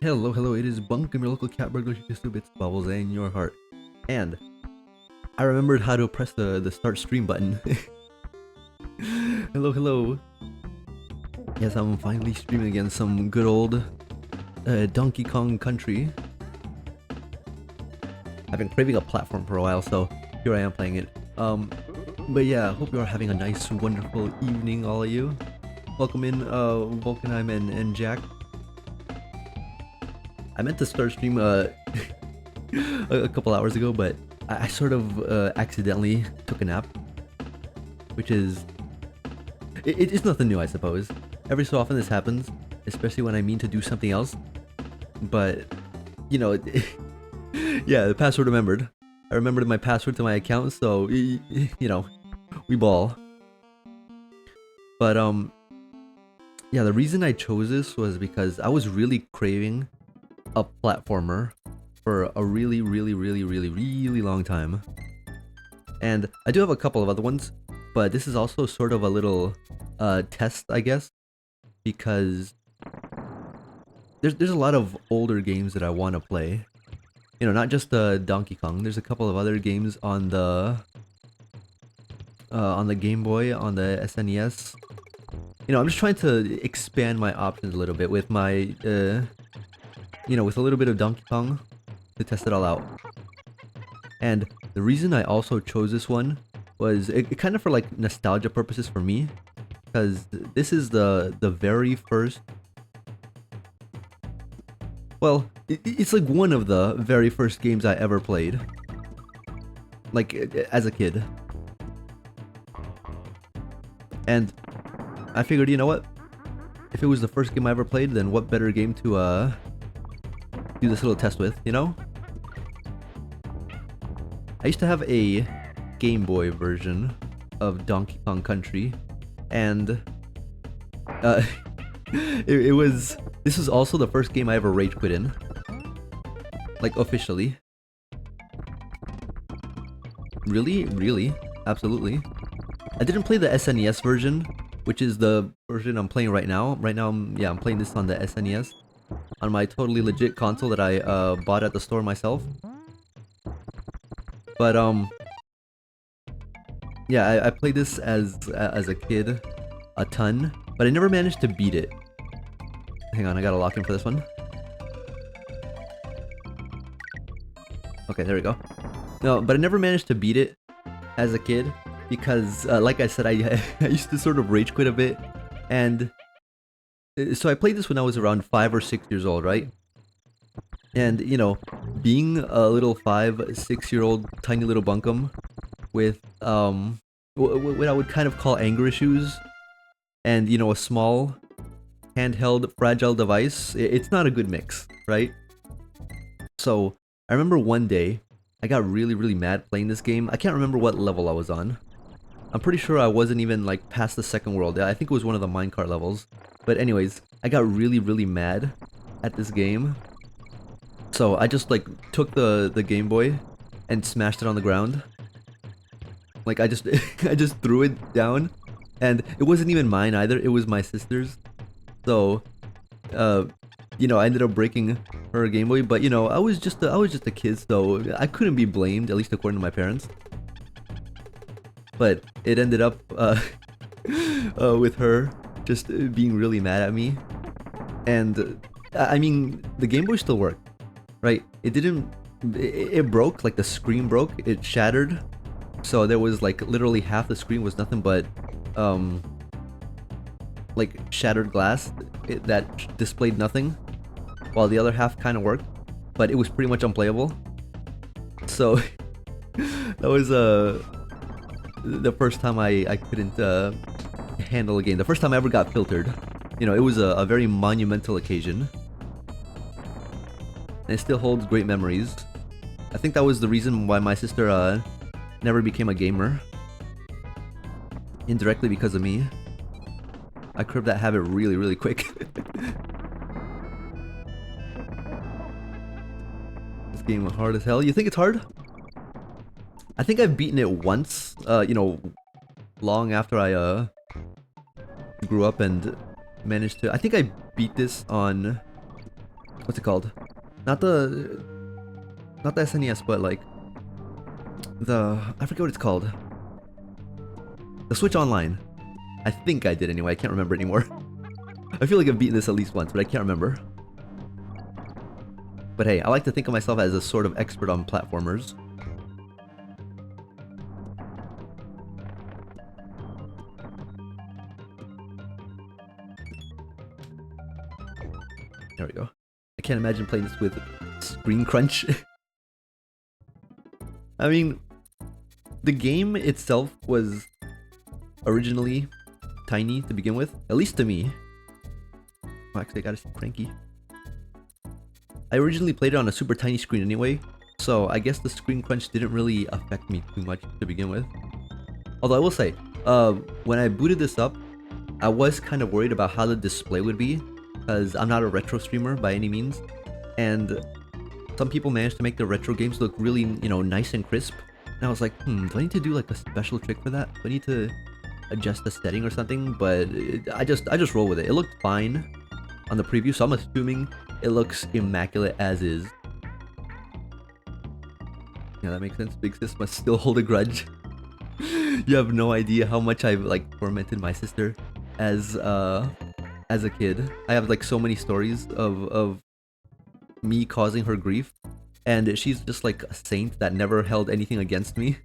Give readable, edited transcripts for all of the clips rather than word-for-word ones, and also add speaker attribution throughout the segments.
Speaker 1: Hello, it is Bunk, your local cat burglar who just bits bubbles in your heart. And I remembered how to press the start stream button. Hello. Yes, I'm finally streaming again some good old Donkey Kong Country. I've been craving a platform for a while, so here I am playing it. But yeah, hope you are having a nice, wonderful evening, all of you. Welcome in, Vulcanheim and Jack. I meant to start stream a couple hours ago, but I sort of accidentally took a nap, which is it's nothing new, I suppose. Every so often this happens, especially when I mean to do something else. But you know, yeah, the password remembered. I remembered my password to my account, so you know, we ball. But yeah, the reason I chose this was because I was really craving a platformer for a really long time. And I do have a couple of other ones, but this is also sort of a little test, I guess, because there's a lot of older games that I want to play. You know, not just Donkey Kong. There's a couple of other games on the Game Boy, on the SNES. You know, I'm just trying to expand my options a little bit with my you know, with a little bit of Donkey Kong to test it all out. And the reason I also chose this one was it kind of for like nostalgia purposes for me, because this is the very first, well, it's like one of the very first games I ever played, like as a kid. And I figured, you know what, if it was the first game I ever played, then what better game to do this little test with, you know? I used to have a Game Boy version of Donkey Kong Country, and this was also the first game I ever rage quit in, like officially. Really, absolutely. I didn't play the SNES version, which is the version I'm playing right now. I'm playing this on the SNES. On my totally legit console that I bought at the store myself. But yeah, I played this as a kid a ton, but I never managed to beat it. Hang on, I gotta lock in for this one. Okay, there we go. No, but I never managed to beat it as a kid because, like I said, I used to sort of rage quit a bit, and so I played this when I was around 5 or 6 years old, right? And, you know, being a little 5-6-year-old tiny little bunkum with, what I would kind of call anger issues, and, you know, a small, handheld, fragile device, it's not a good mix, right? So, I remember one day, I got really mad playing this game. I can't remember what level I was on. I'm pretty sure I wasn't even, like, past the second world. I think it was one of the minecart levels. But anyways, I got really mad at this game. So I just like took the Game Boy and smashed it on the ground. Like I just I just threw it down, and it wasn't even mine either. It was my sister's. So you know, I ended up breaking her Game Boy, but you know, I was just a kid, so I couldn't be blamed, at least according to my parents. But it ended up with her just being really mad at me. And I mean, the Game Boy still worked, right? It didn't, it broke, like the screen broke, it shattered. So there was like literally half the screen was nothing but like shattered glass that displayed nothing, while the other half kind of worked, but it was pretty much unplayable. So that was the first time I couldn't handle a game. The first time I ever got filtered. You know, it was a very monumental occasion. And it still holds great memories. I think that was the reason why my sister never became a gamer. Indirectly because of me. I curbed that habit really quick. This game was hard as hell. You think it's hard? I think I've beaten it once, you know, long after I grew up and managed to... I think I beat this on what's it called? Not the SNES, but like I forget what it's called. The Switch Online. I think I did anyway. I can't remember anymore. I feel like I've beaten this at least once, but I can't remember. But hey, I like to think of myself as a sort of expert on platformers. There we go. I can't imagine playing this with screen crunch. I mean, the game itself was originally tiny to begin with, at least to me. Oh, actually, I gotta see Cranky. I originally played it on a super tiny screen anyway, so I guess the screen crunch didn't really affect me too much to begin with. Although I will say, when I booted this up, I was kind of worried about how the display would be, because I'm not a retro streamer by any means, and some people managed to make the retro games look really, you know, nice and crisp. And I was like, do I need to do like a special trick for that? Do I need to adjust the setting or something? But I just roll with it. It looked fine on the preview, so I'm assuming it looks immaculate as is. Yeah, that makes sense. Big sis must still hold a grudge. You have no idea how much I've like tormented my sister as a kid. I have like so many stories of me causing her grief, and she's just like a saint that never held anything against me.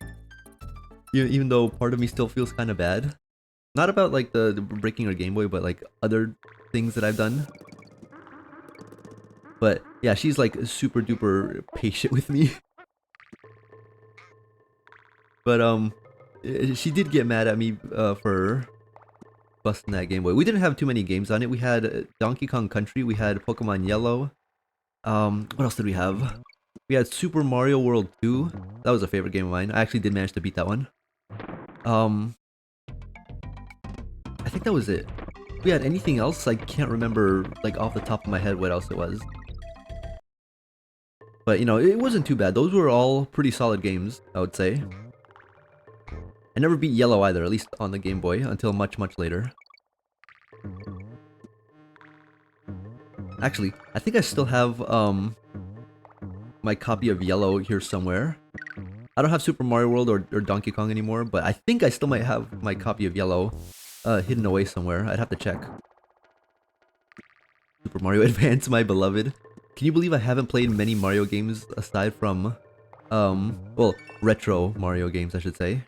Speaker 1: Even though part of me still feels kind of bad. Not about like the breaking her Game Boy, but like other things that I've done. But yeah, she's like super duper patient with me. But she did get mad at me for busting that Game Boy. We didn't have too many games on it. We had Donkey Kong Country, we had Pokemon Yellow. What else did we have? We had Super Mario World 2. That was a favorite game of mine. I actually did manage to beat that one. I think that was it. If we had anything else, I can't remember like off the top of my head what else it was. But you know, it wasn't too bad. Those were all pretty solid games, I would say. I never beat Yellow either, at least on the Game Boy, until much later. Actually, I think I still have my copy of Yellow here somewhere. I don't have Super Mario World or Donkey Kong anymore, but I think I still might have my copy of Yellow hidden away somewhere. I'd have to check. Super Mario Advance, my beloved. Can you believe I haven't played many Mario games aside from, well, retro Mario games, I should say.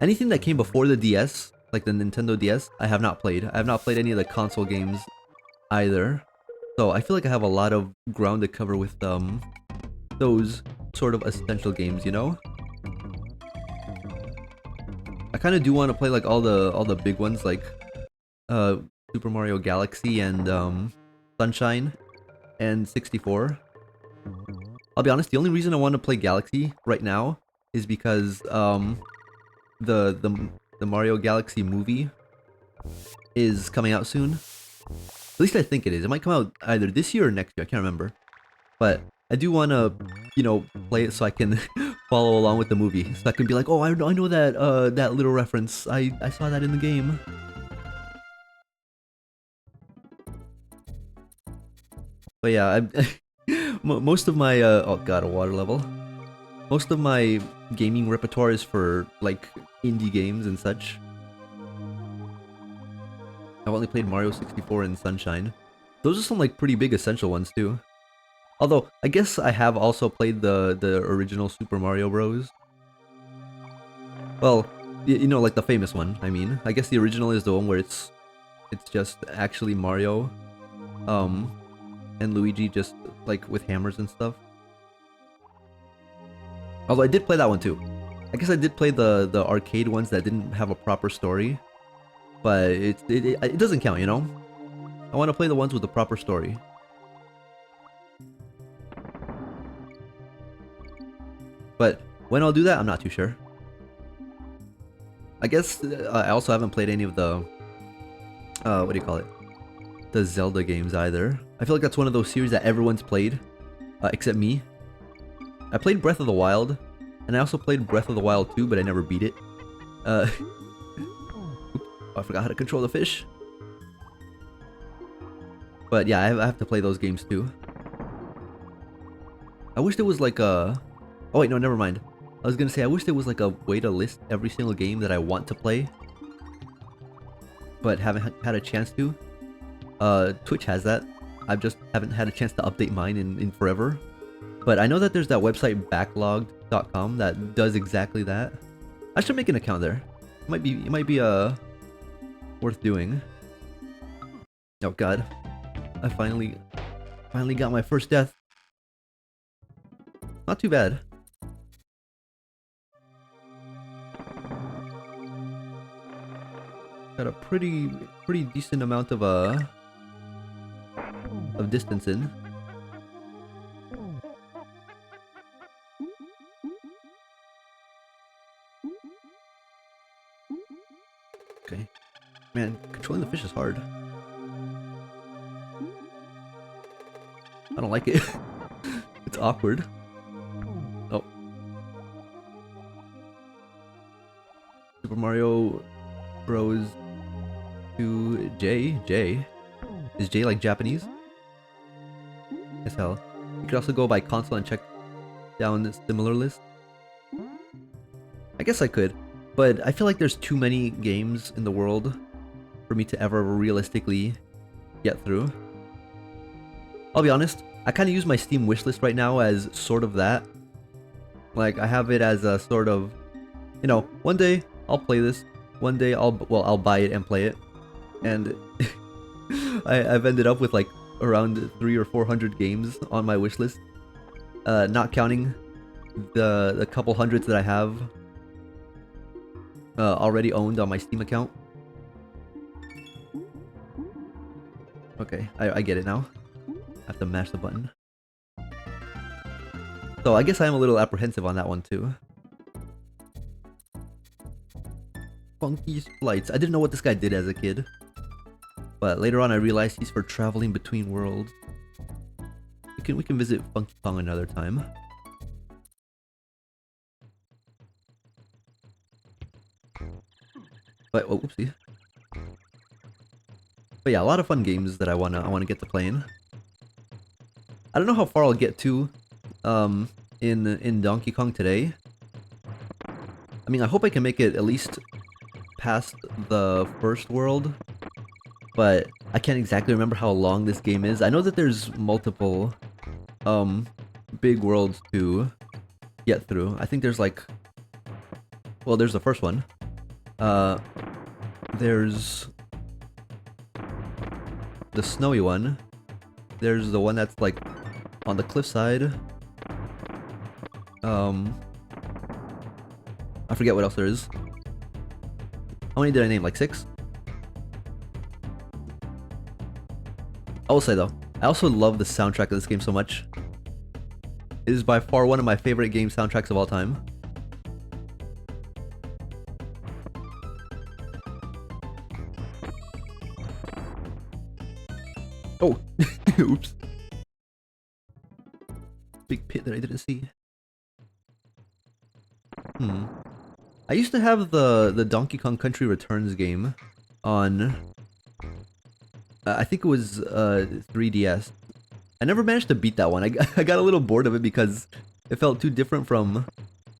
Speaker 1: Anything that came before the DS, like the Nintendo DS, I have not played. I have not played any of the console games either. So I feel like I have a lot of ground to cover with those sort of essential games, you know? I kind of do want to play like all the big ones, like Super Mario Galaxy and Sunshine and 64. I'll be honest, the only reason I want to play Galaxy right now is because the Mario Galaxy movie is coming out soon. At least I think it is. It might come out either this year or next year. I can't remember. But I do want to, you know, play it so I can follow along with the movie. So I can be like, oh, I know that that little reference. I saw that in the game. But yeah, most of my oh god, a water level. Most of my gaming repertoire is for like indie games and such. I've only played Mario 64 and Sunshine. Those are some like pretty big essential ones too. Although I guess I have also played the original Super Mario Bros. Well, you know, like the famous one. I mean, I guess the original is the one where it's just actually Mario, and Luigi just like with hammers and stuff. Although I did play that one too. I guess I did play the arcade ones that didn't have a proper story, but it doesn't count, you know. I want to play the ones with the proper story. But when I'll do that, I'm not too sure. I guess I also haven't played any of the what do you call it? The Zelda games either. I feel like that's one of those series that everyone's played, except me. I played Breath of the Wild, and I also played Breath of the Wild 2, but I never beat it. Oh, I forgot how to control the fish. But yeah, I have to play those games too. I wish there was like a... Oh wait, no, never mind. I was gonna say, I wish there was like a way to list every single game that I want to play, but haven't had a chance to. Twitch has that. I just haven't had a chance to update mine in forever. But I know that there's that website backlogged.com that does exactly that. I should make an account there. It might be worth doing. Oh god. I finally got my first death. Not too bad. Got a pretty decent amount of distance in. Okay. Man, controlling the fish is hard. I don't like it. It's awkward. Oh. Super Mario Bros. 2 J? J? Is J like Japanese? As hell. You could also go by console and check down similar list. I guess I could, but I feel like there's too many games in the world for me to ever realistically get through. I'll be honest, I kind of use my Steam wishlist right now as sort of that. Like, I have it as a sort of, you know, one day I'll play this, one day I'll buy it and play it. And I've ended up with like around 300 or 400 games on my wishlist, not counting the couple hundreds that I have already owned on my Steam account. Okay, I get it now. I have to mash the button. So I guess I am a little apprehensive on that one too. Funky Splites. I didn't know what this guy did as a kid, but later on I realized he's for traveling between worlds. We can visit Funky Kong another time. But oh, oopsie. But yeah, a lot of fun games that I wanna get to playing. I don't know how far I'll get to in Donkey Kong today. I mean, I hope I can make it at least past the first world, but I can't exactly remember how long this game is. I know that there's multiple big worlds to get through. I think there's like, well, there's the first one. There's the snowy one. There's the one that's like on the cliffside. I forget what else there is. How many did I name? Like 6? I will say though, I also love the soundtrack of this game so much. It is by far one of my favorite game soundtracks of all time. Oh, oops. Big pit that I didn't see. I used to have the Donkey Kong Country Returns game on, I think it was 3DS. I never managed to beat that one. I got a little bored of it because it felt too different from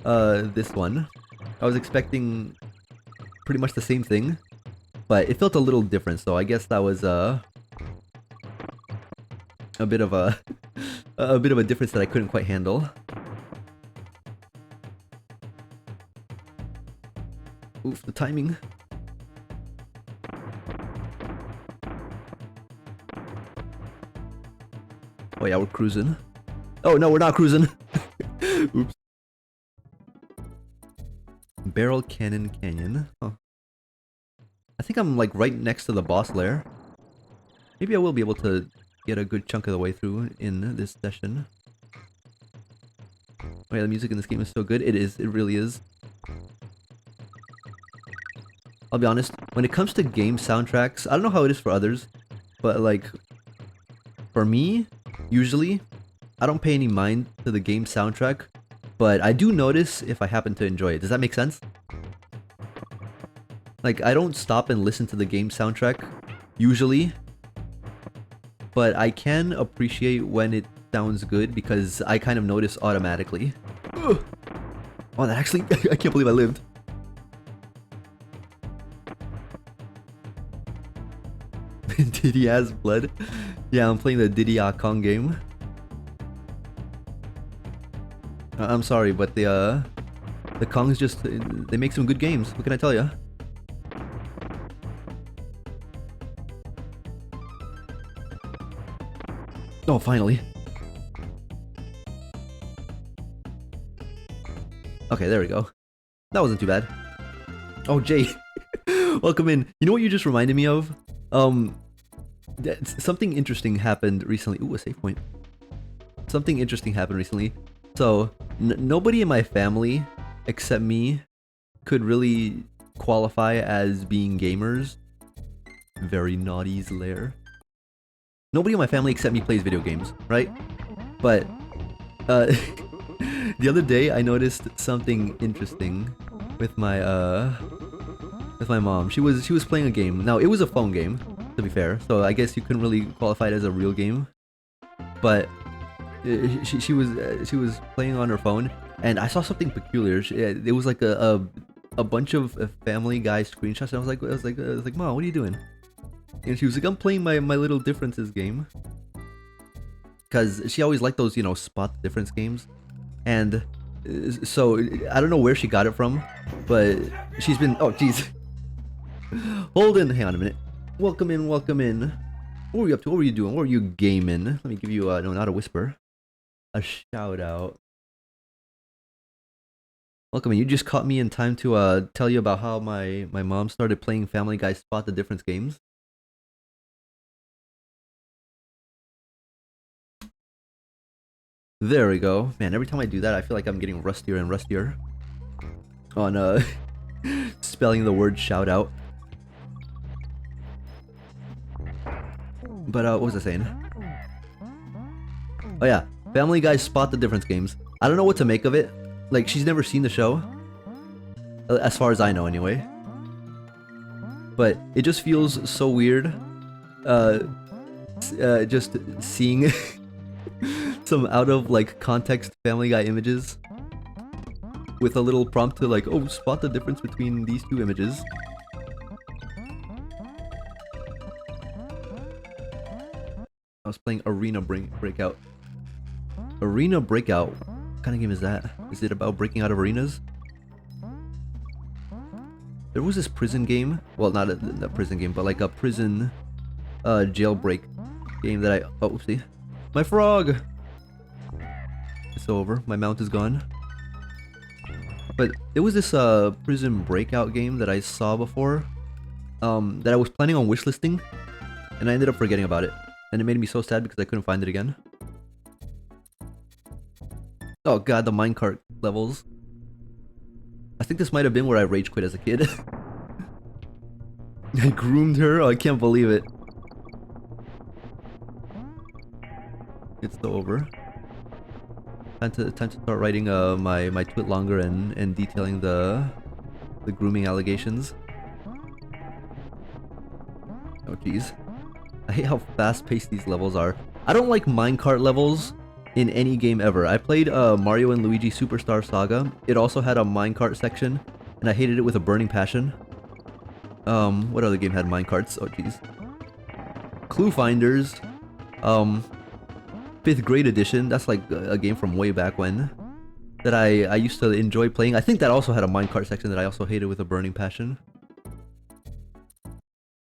Speaker 1: this one. I was expecting pretty much the same thing, but it felt a little different, so I guess that was a bit of a difference that I couldn't quite handle. Oof, the timing. Oh yeah, we're cruising. Oh no, we're not cruising. Oops. Barrel Cannon Canyon. Huh. I think I'm like right next to the boss lair. Maybe I will be able to get a good chunk of the way through in this session. Oh yeah, the music in this game is so good. It is. It really is. I'll be honest, when it comes to game soundtracks, I don't know how it is for others, but like, for me, usually, I don't pay any mind to the game soundtrack, but I do notice if I happen to enjoy it. Does that make sense? Like, I don't stop and listen to the game soundtrack, usually, but I can appreciate when it sounds good because I kind of notice automatically. Ugh. Oh, that actually, I can't believe I lived. Diddy has blood. Yeah, I'm playing the Diddy Kong game. I'm sorry, but the Kongs just, they make some good games. What can I tell you? Oh, finally. Okay, there we go. That wasn't too bad. Oh, Jay. Welcome in. You know what you just reminded me of? Something interesting happened recently. Ooh, a save point. Something interesting happened recently. So, nobody in my family, except me, could really qualify as being gamers. Very naughty's lair. Nobody in my family except me plays video games, right? But, the other day I noticed something interesting with my mom. She was playing a game. Now, it was a phone game, to be fair, so I guess you couldn't really qualify it as a real game. But she was playing on her phone, and I saw something peculiar. It was like a bunch of Family Guy screenshots, and I was like, Mom, what are you doing? And she was like, I'm playing my Little Differences game. Because she always liked those, you know, spot the difference games. And so, I don't know where she got it from, but she's been... Oh, jeez. Holden, hang on a minute. Welcome in, welcome in. What were you up to? What were you doing? What were you gaming? Let me give you, no, not a whisper. A shout out. Welcome in. You just caught me in time to tell you about how my mom started playing Family Guy Spot the Difference games. There we go. Man, every time I do that, I feel like I'm getting rustier and rustier on spelling the word shout out. But what was I saying? Oh yeah, Family Guy Spot the Difference games. I don't know what to make of it. Like, she's never seen the show, as far as I know anyway. But it just feels so weird just seeing some out of like context Family Guy images with a little prompt to like, oh, spot the difference between these two images. I was playing Arena Breakout. Arena Breakout? What kind of game is that? Is it about breaking out of arenas? There was this prison game. Well, not a prison game, but like a prison jailbreak game that I... Oh, oopsie. My frog! It's over. My mount is gone. But there was this prison breakout game that I saw before that I was planning on wishlisting, and I ended up forgetting about it. And it made me so sad because I couldn't find it again. Oh god, the minecart levels. I think this might have been where I rage quit as a kid. I groomed her? Oh, I can't believe it. It's still over. Time to start writing my tweet longer and detailing the grooming allegations. Oh jeez. I hate how fast-paced these levels are. I don't like minecart levels in any game ever. I played Mario and Luigi Superstar Saga. It also had a minecart section, and I hated it with a burning passion. What other game had minecarts? Oh jeez. Clue Finders. 5th grade edition. That's like a game from way back when that I used to enjoy playing. I think that also had a minecart section that I also hated with a burning passion.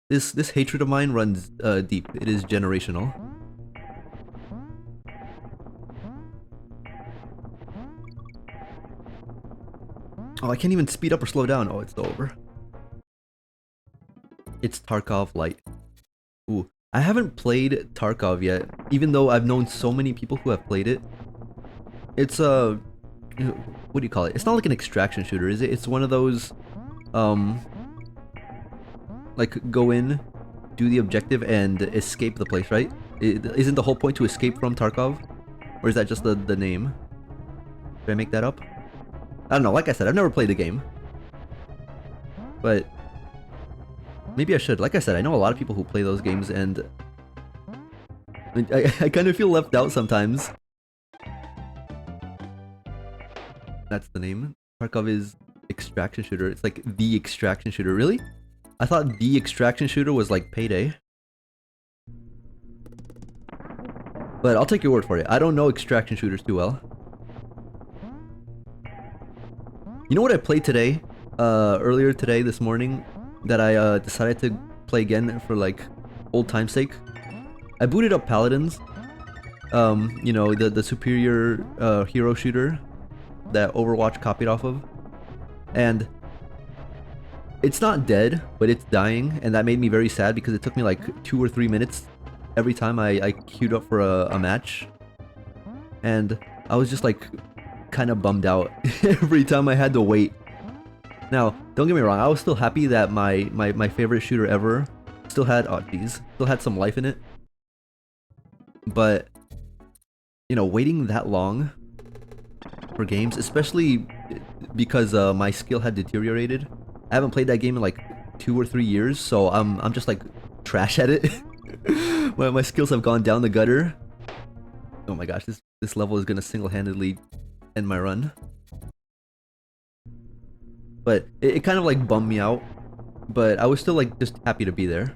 Speaker 1: This hatred of mine runs deep. It is generational. Oh, I can't even speed up or slow down. Oh, it's over. It's Tarkov Light. Ooh, I haven't played Tarkov yet, even though I've known so many people who have played it. It's what do you call it? It's not like an extraction shooter, is it? It's one of those like go in, do the objective, and escape the place, right? Isn't the whole point to escape from Tarkov? Or is that just the name? Did I make that up? I don't know, like I said, I've never played the game. But maybe I should. Like I said, I know a lot of people who play those games, and I kind of feel left out sometimes. That's the name. Tarkov is extraction shooter. It's like the extraction shooter. Really? I thought the extraction shooter was like Payday. But I'll take your word for it. I don't know extraction shooters too well. You know what I played today? Earlier today, this morning, that I decided to play again for like old time's sake. I booted up Paladins. You know, the superior hero shooter that Overwatch copied off of. And it's not dead, but it's dying, and that made me very sad because it took me like 2 or 3 minutes every time I queued up for a match. And I was just like kind of bummed out every time I had to wait. Now, don't get me wrong, I was still happy that my favorite shooter ever still had, oh geez, still had some life in it. But, you know, waiting that long for games, especially because my skill had deteriorated. I haven't played that game in like 2 or 3 years, so I'm just like trash at it. my skills have gone down the gutter. Oh my gosh, this level is gonna single-handedly end my run. But it kind of like bummed me out, but I was still like just happy to be there.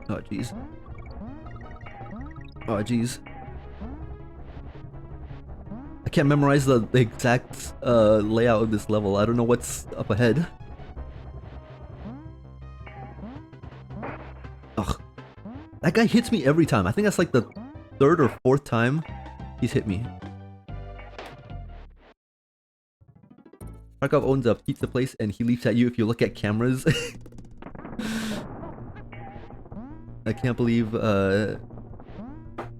Speaker 1: Oh jeez. Oh jeez. I can't memorize the exact layout of this level. I don't know what's up ahead. Ugh. That guy hits me every time. I think that's like the 3rd or 4th time he's hit me. Tarkov owns a pizza place and he leaps at you if you look at cameras. I can't believe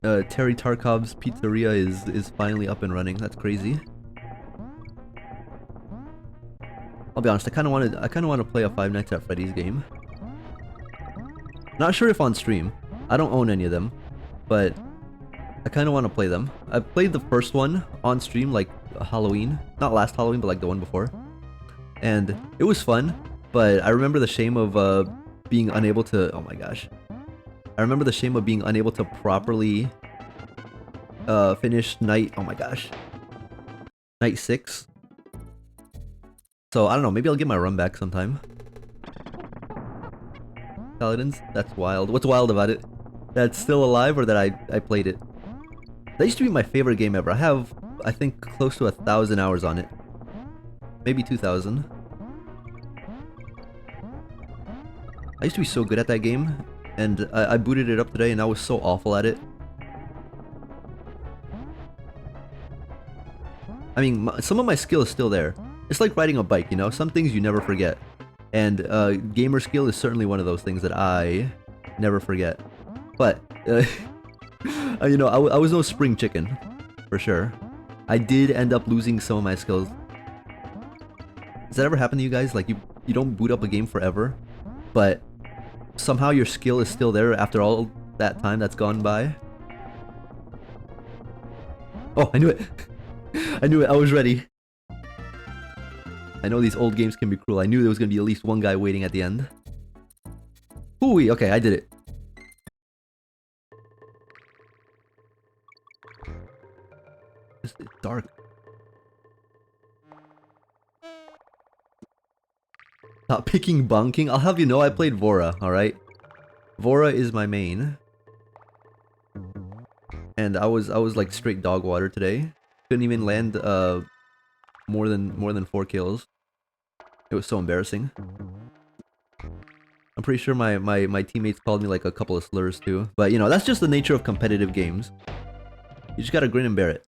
Speaker 1: Terry Tarkov's pizzeria is finally up and running. That's crazy. I'll be honest, I kind of want to play a Five Nights at Freddy's game. Not sure if on stream. I don't own any of them, but I kind of want to play them. I played the first one on stream, like Halloween, not last Halloween, but like the one before, and it was fun. But I remember the shame of being unable to. Oh my gosh. I remember the shame of being unable to properly finish night, oh my gosh, night 6. So I don't know, maybe I'll get my run back sometime. Paladins? That's wild. What's wild about it? That's still alive or that I played it? That used to be my favorite game ever. I have, I think, close to 1,000 hours on it. Maybe 2,000. I used to be so good at that game. And I booted it up today and I was so awful at it. I mean, some of my skill is still there. It's like riding a bike, you know? Some things you never forget. And gamer skill is certainly one of those things that I never forget. But, you know, I was no spring chicken, for sure. I did end up losing some of my skills. Does that ever happen to you guys? Like, you don't boot up a game forever, but somehow your skill is still there after all that time that's gone by? Oh, I knew it! I knew it, I was ready. I know these old games can be cruel. I knew there was gonna be at least one guy waiting at the end. Ooh, okay, I did it. It's dark. Stop picking bunking. I'll have you know I played Vora, alright? Vora is my main. And I was like straight dog water today. Couldn't even land more than 4 kills. It was so embarrassing. I'm pretty sure my teammates called me like a couple of slurs too. But you know, that's just the nature of competitive games. You just gotta grin and bear it.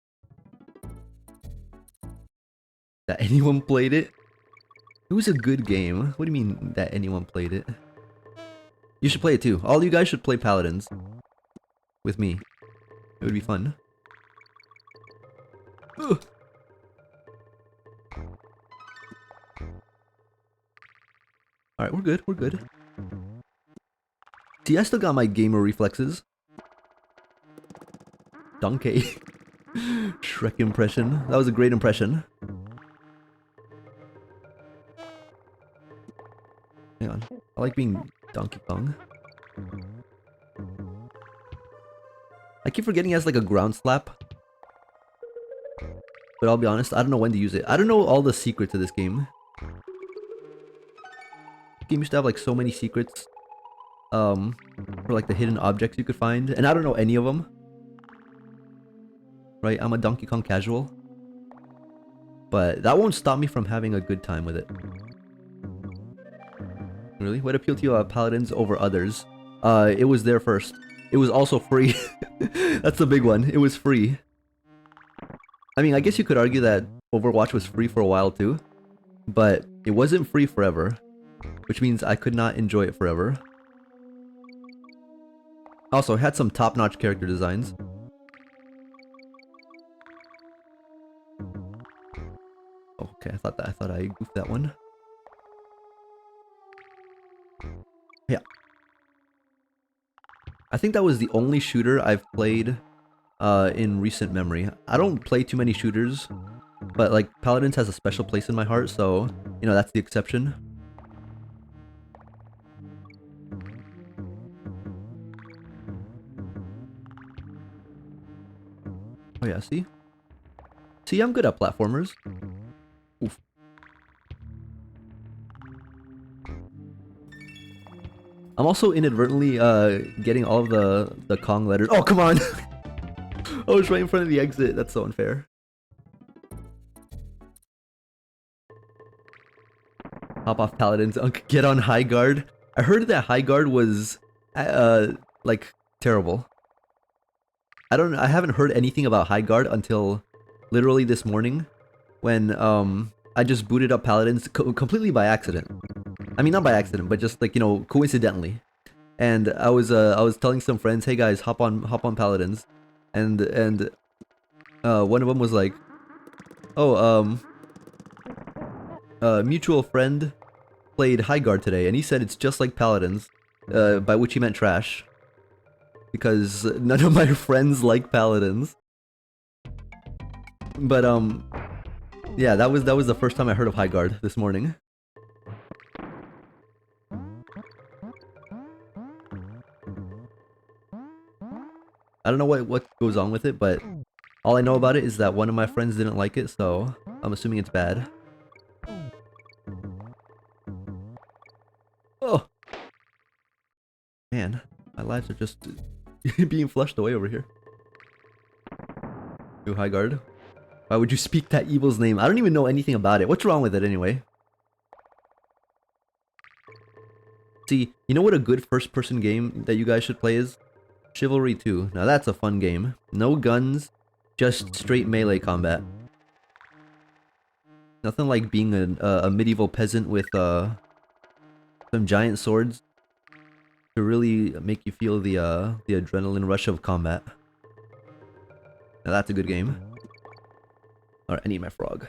Speaker 1: That anyone played it? It was a good game. What do you mean that anyone played it? You should play it too. All you guys should play Paladins. With me. It would be fun. Ugh. Alright, we're good, we're good. See, I still got my gamer reflexes. Donkey. Shrek impression. That was a great impression. like being Donkey Kong. I keep forgetting he has like a ground slap. But I'll be honest, I don't know when to use it. I don't know all the secrets of this game. This game used to have like so many secrets. For like the hidden objects you could find. And I don't know any of them. Right, I'm a Donkey Kong casual. But that won't stop me from having a good time with it. Really? What appealed to you Paladins over others? It was there first. It was also free. That's the big one. It was free. I mean, I guess you could argue that Overwatch was free for a while too. But it wasn't free forever. Which means I could not enjoy it forever. Also, it had some top-notch character designs. Oh, okay, I thought I goofed that one. Yeah. I think that was the only shooter I've played in recent memory. I don't play too many shooters, but like Paladins has a special place in my heart, so you know that's the exception. Oh yeah, see? See, I'm good at platformers. Oof. I'm also inadvertently getting all of the Kong letters. Oh, come on! I was right in front of the exit. That's so unfair. Hop off Paladins. Get on High Guard. I heard that High Guard was like terrible. I haven't heard anything about High Guard until literally this morning when I just booted up Paladins completely by accident. I mean, not by accident, but just like, you know, coincidentally. And I was telling some friends, "Hey guys, hop on Paladins." And one of them was like, "Oh, mutual friend played High Guard today, and he said it's just like Paladins," by which he meant trash. Because none of my friends like Paladins. But yeah, that was the first time I heard of High Guard this morning. I don't know what goes on with it, but all I know about it is that one of my friends didn't like it, so I'm assuming it's bad. Oh! Man, my lives are just being flushed away over here. New High Guard. Why would you speak that evil's name? I don't even know anything about it. What's wrong with it anyway? See, you know what a good first-person game that you guys should play is? Chivalry 2. Now that's a fun game. No guns, just straight melee combat. Nothing like being a medieval peasant with some giant swords to really make you feel the adrenaline rush of combat. Now that's a good game. Alright, I need my frog.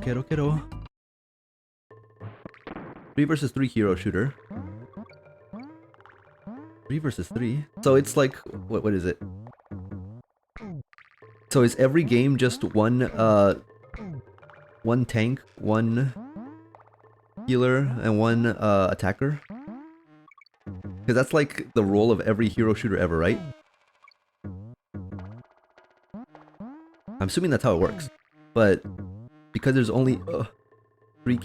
Speaker 1: Kiddo. 3 versus 3 hero shooter. 3 versus 3? So it's like, what is it? So is every game just one tank, one healer, and one attacker? Because that's like the role of every hero shooter ever, right? I'm assuming that's how it works. But because there's only three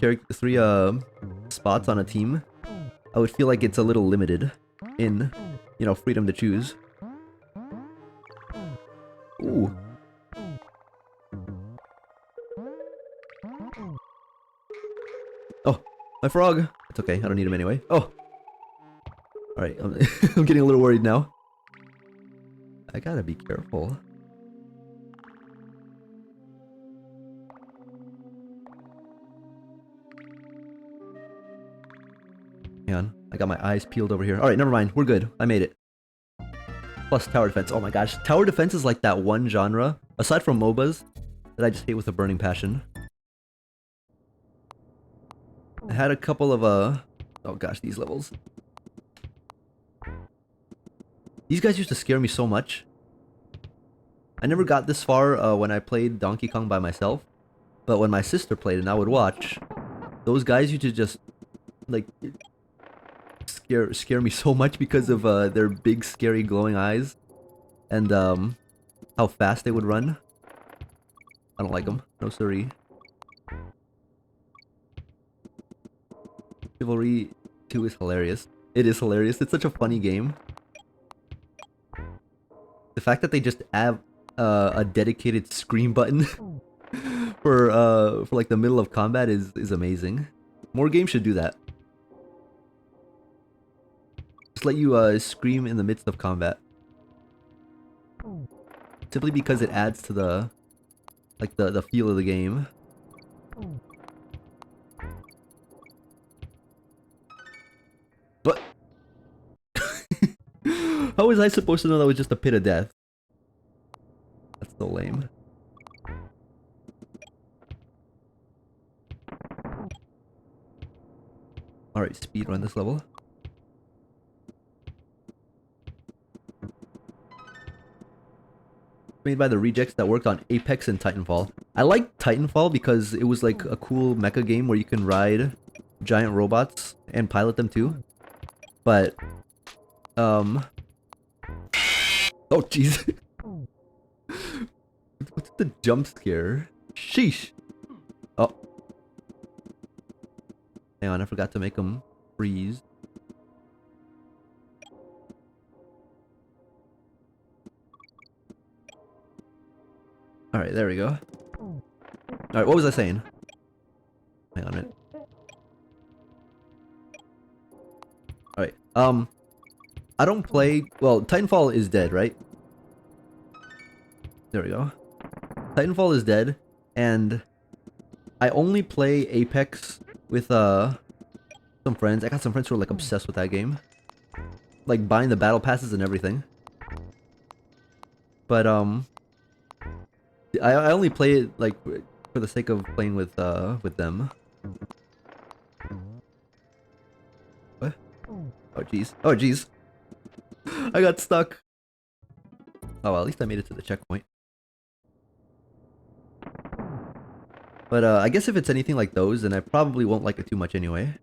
Speaker 1: spots on a team, I would feel like it's a little limited in, you know, freedom to choose. Ooh. Oh, my frog. It's okay, I don't need him anyway. Oh. Alright, I'm getting a little worried now. I gotta be careful. Hang on, I got my eyes peeled over here. Alright, never mind, we're good. I made it. Plus tower defense. Oh my gosh, tower defense is like that one genre, aside from MOBAs, that I just hate with a burning passion. I had a couple of oh gosh, these levels. These guys used to scare me so much. I never got this far when I played Donkey Kong by myself, but when my sister played and I would watch, those guys used to just like scare me so much because of their big scary glowing eyes and how fast they would run. I don't like them. No siree. Chivalry 2 is hilarious. It is hilarious. It's such a funny game. The fact that they just have a dedicated scream button for like the middle of combat is amazing. More games should do that. Just let you scream in the midst of combat. Simply because it adds to the the feel of the game. What? How was I supposed to know that was just a pit of death? That's so lame. Alright, speed run this level. Made by the rejects that worked on Apex and Titanfall. I like Titanfall because it was like a cool mecha game where you can ride giant robots and pilot them too. But oh jeez. What's the jump scare? Sheesh. Oh. Hang on, I forgot to make them freeze. Alright, there we go. Alright, what was I saying? Hang on a minute. Alright, I don't play... Well, Titanfall is dead, right? There we go. Titanfall is dead, and I only play Apex with some friends. I got some friends who are like obsessed with that game. Like buying the battle passes and everything. But I only play it like for the sake of playing with them. What? Oh jeez. Oh jeez. I got stuck. Oh well, at least I made it to the checkpoint. But I guess if it's anything like those, then I probably won't like it too much anyway.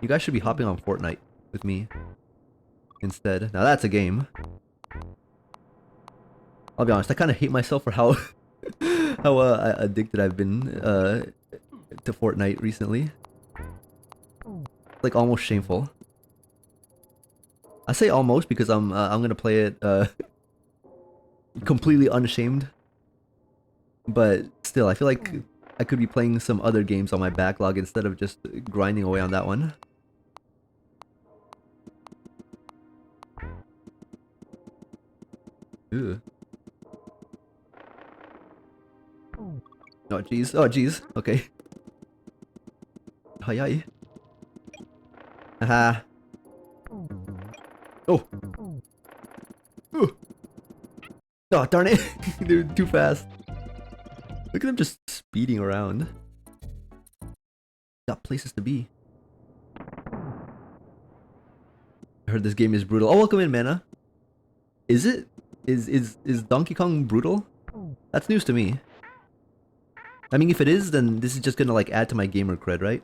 Speaker 1: You guys should be hopping on Fortnite with me instead. Now that's a game. I'll be honest, I kind of hate myself for how how addicted I've been to Fortnite recently. Like almost shameful. I say almost because I'm gonna play it completely unashamed. But still, I feel like I could be playing some other games on my backlog instead of just grinding away on that one. Ooh. Oh jeez, oh jeez, okay. Hi hi. Haha. Oh. Ooh. Oh darn it, they're too fast. Look at them just speeding around. Got places to be. I heard this game is brutal. Oh, welcome in, Mana. Is it? Is Donkey Kong brutal? That's news to me. I mean, if it is, then this is just gonna like add to my gamer cred, right?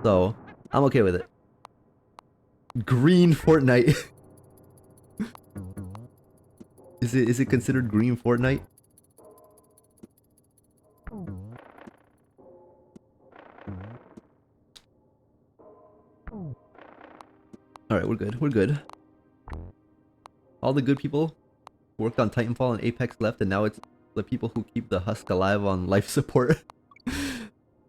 Speaker 1: So, I'm okay with it. Green Fortnite. Is it considered green Fortnite? Alright, we're good. We're good. All the good people who worked on Titanfall and Apex left, and now it's the people who keep the husk alive on life support.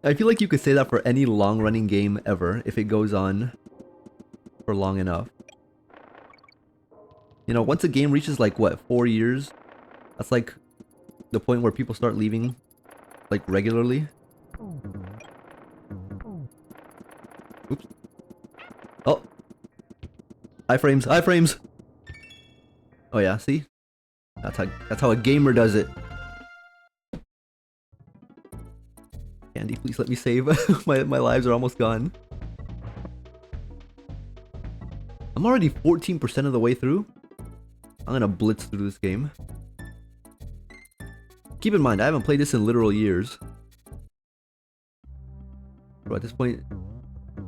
Speaker 1: I feel like you could say that for any long-running game ever, if it goes on for long enough. You know, once a game reaches like, what, 4 years? That's like the point where people start leaving, like, regularly. Oops. Oh! Iframes, iframes! Oh yeah, see? That's how a gamer does it. Candy, please let me save. my lives are almost gone. I'm already 14% of the way through. I'm gonna blitz through this game. Keep in mind, I haven't played this in literal years. Bro, at this point,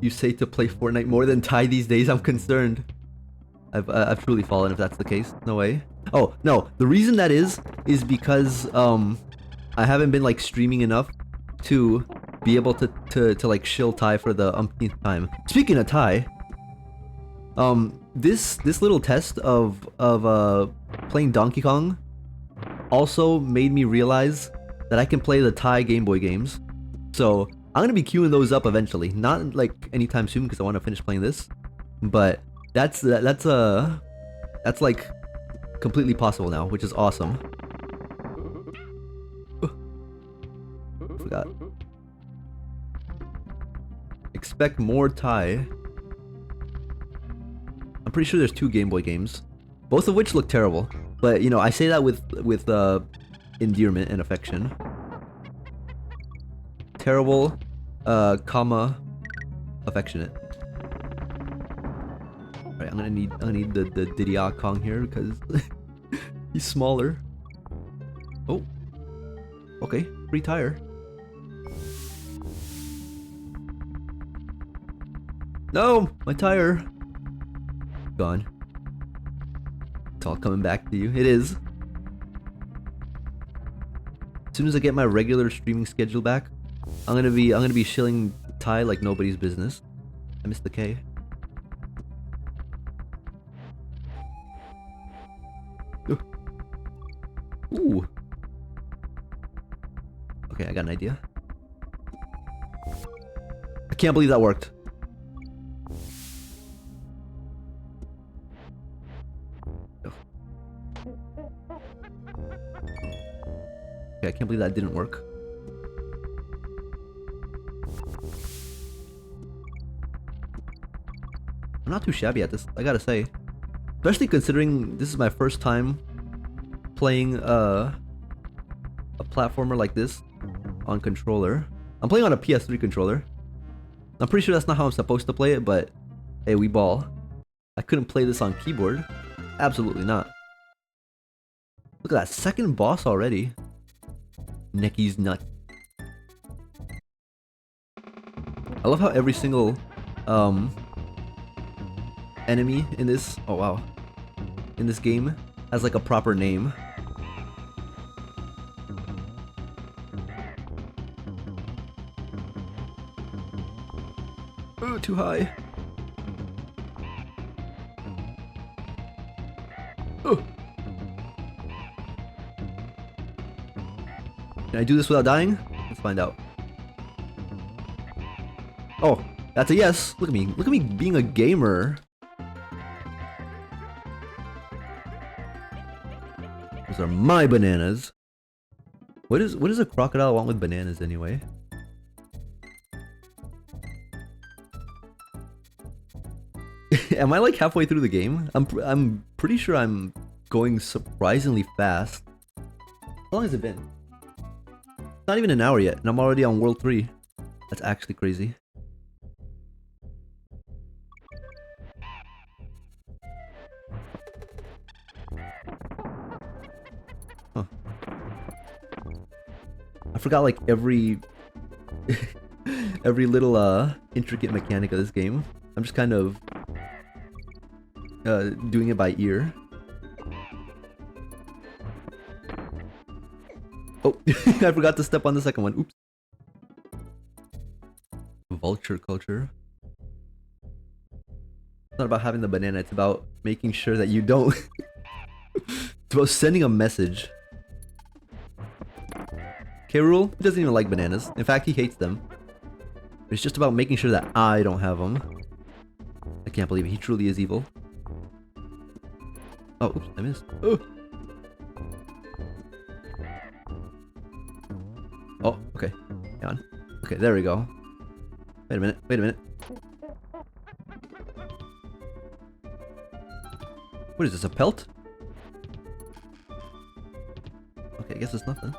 Speaker 1: you say to play Fortnite more than Ty these days. I'm concerned. I've truly fallen if that's the case. No way. Oh no, the reason that is because I haven't been like streaming enough to be able to like shill Ty for the umpteenth time. Speaking of Ty, this little test of playing Donkey Kong also made me realize that I can play the Ty Game Boy games. So I'm gonna be queuing those up eventually. Not like anytime soon because I want to finish playing this, but that's like completely possible now, which is awesome. Forgot. Expect more Ty. I'm pretty sure there's 2 Game Boy games, both of which look terrible. But you know, I say that with endearment and affection. Terrible, comma, affectionate. Alright, I'm gonna need the Diddy Kong here because he's smaller. Oh, okay, free tire. No, my tire. Gone. It's all coming back to you. It is. As soon as I get my regular streaming schedule back, I'm gonna be shilling Ty like nobody's business. I missed the K. Ooh. Okay, I got an idea. I can't believe that worked. Okay, I can't believe that didn't work. I'm not too shabby at this, I gotta say. Especially considering this is my first time playing a platformer like this on controller. I'm playing on a PS3 controller. I'm pretty sure that's not how I'm supposed to play it, but hey, we ball. I couldn't play this on keyboard. Absolutely not. Look at that, second boss already. Necky's nut. I love how every single enemy in this, oh wow, in this game has like a proper name. Oh, too high. Oh. Can I do this without dying? Let's find out. Oh, that's a yes. Look at me. Look at me being a gamer. Those are my bananas. What does a crocodile want with bananas anyway? Am I like halfway through the game? I'm pretty sure I'm going surprisingly fast. How long has it been? It's not even an hour yet, and I'm already on World 3. That's actually crazy. Huh. I forgot like every little intricate mechanic of this game. I'm just kind of doing it by ear. Oh, I forgot to step on the second one. Oops. Vulture culture. It's not about having the banana, it's about making sure that you don't. It's about sending a message. K. Rool, he doesn't even like bananas. In fact, he hates them. It's just about making sure that I don't have them. I can't believe it. He truly is evil. Oh, oops, I missed. Oh. Oh, okay. Hang on. Okay, there we go. Wait a minute, wait a minute. What is this, a pelt? Okay, I guess it's nothing.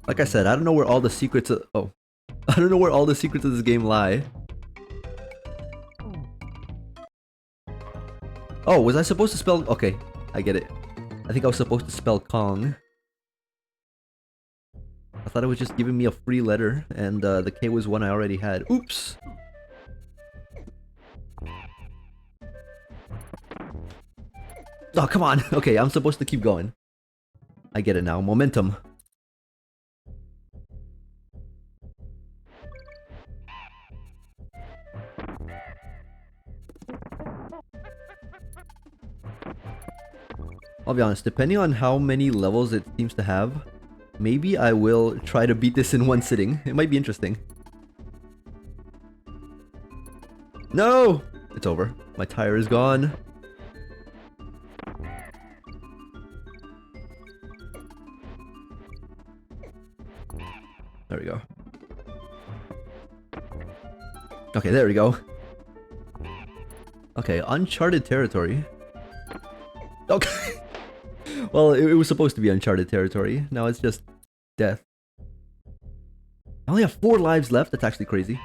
Speaker 1: Like I said, I don't know where all the secrets of— oh. I don't know where all the secrets of this game lie. Oh, was I supposed to spell— okay, I get it. I think I was supposed to spell Kong. I thought it was just giving me a free letter, and the K was one I already had. Oops! Oh, come on! Okay, I'm supposed to keep going. I get it now. Momentum. I'll be honest, depending on how many levels it seems to have, maybe I will try to beat this in one sitting. It might be interesting. No! It's over. My tire is gone. There we go. Okay, there we go. Okay, uncharted territory. Okay. Well, it was supposed to be uncharted territory. Now it's just death. I only have 4 lives left. That's actually crazy.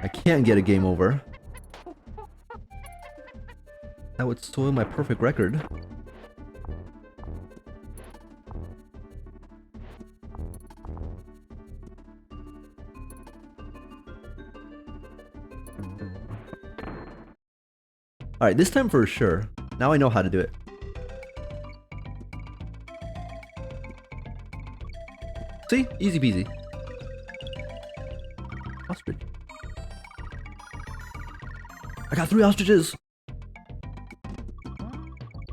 Speaker 1: I can't get a game over. That would spoil my perfect record. Alright, this time for sure. Now I know how to do it. See? Easy peasy. Ostrich. I got 3 ostriches!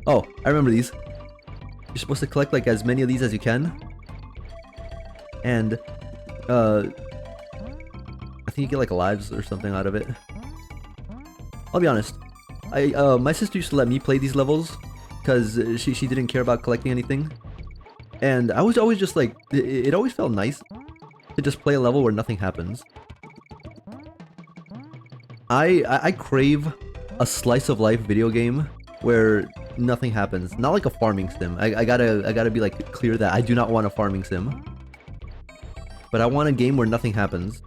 Speaker 1: Oh, I remember these. You're supposed to collect like as many of these as you can. And, I think you get like lives or something out of it. I'll be honest. My sister used to let me play these levels because she didn't care about collecting anything, and I was always just like, it always felt nice to just play a level where nothing happens. I crave a slice of life video game where nothing happens, not like a farming sim. I gotta be like clear that I do not want a farming sim, but I want a game where nothing happens.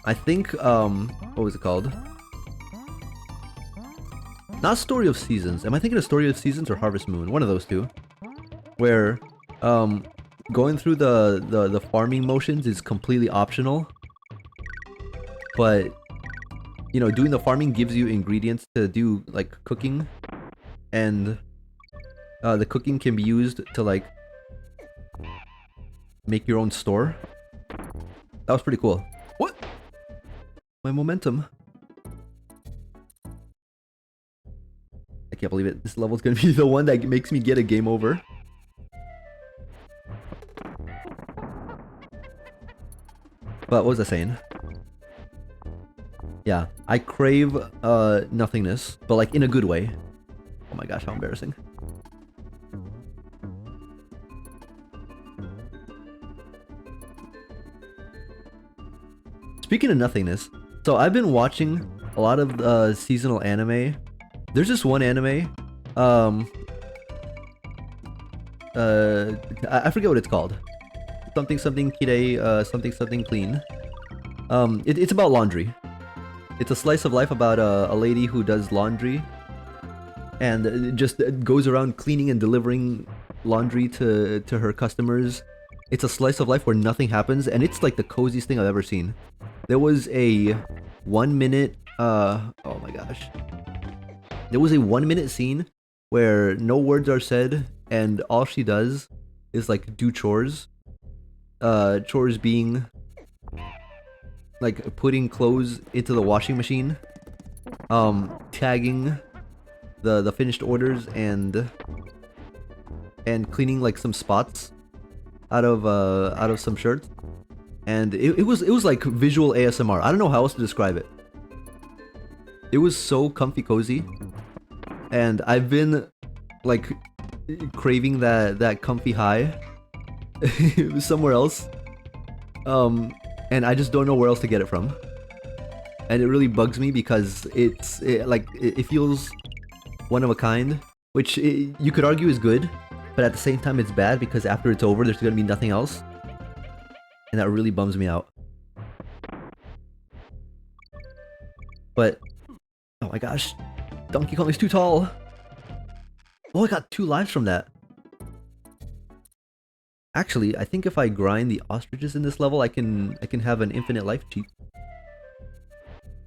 Speaker 1: I think what was it called? Not Story of Seasons. Am I thinking of Story of Seasons or Harvest Moon? One of those two. Where, going through the farming motions is completely optional. But, you know, doing the farming gives you ingredients to do, like, cooking. And, the cooking can be used to, like, make your own store. That was pretty cool. What? My momentum. I can't believe it. This level's gonna be the one that makes me get a game over. But what was I saying? Yeah, I crave nothingness, but like in a good way. Oh my gosh, how embarrassing. Speaking of nothingness, so I've been watching a lot of seasonal anime. There's this one anime, I forget what it's called. Something something kirei, something something clean. It's about laundry. It's a slice of life about a lady who does laundry, and just goes around cleaning and delivering laundry to her customers. It's a slice of life where nothing happens, and it's like the coziest thing I've ever seen. There was a 1 minute, oh my gosh. There was a 1 minute scene where no words are said and all she does is like do chores. Chores being like putting clothes into the washing machine, tagging the finished orders, and cleaning like some spots out of some shirts. And it was like visual ASMR. I don't know how else to describe it. It was so comfy cozy. And I've been like craving that comfy high somewhere else. And I just don't know where else to get it from. And it really bugs me because it feels one of a kind, which you could argue is good, but at the same time it's bad because after it's over there's gonna be nothing else. And that really bums me out. But oh my gosh, Donkey Kong is too tall. Oh, I got 2 lives from that. Actually, I think if I grind the ostriches in this level, I can have an infinite life cheat.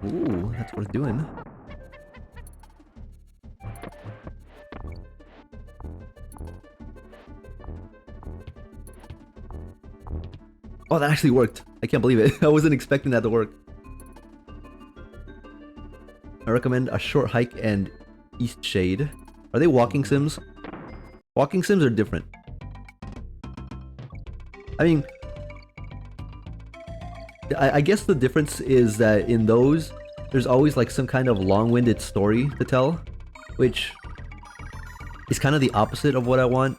Speaker 1: Ooh, that's worth doing. Oh, that actually worked. I can't believe it. I wasn't expecting that to work. I recommend A Short Hike and Eastshade. Are they walking sims? Walking sims are different. I mean, I guess the difference is that in those, there's always like some kind of long-winded story to tell, which is kind of the opposite of what I want.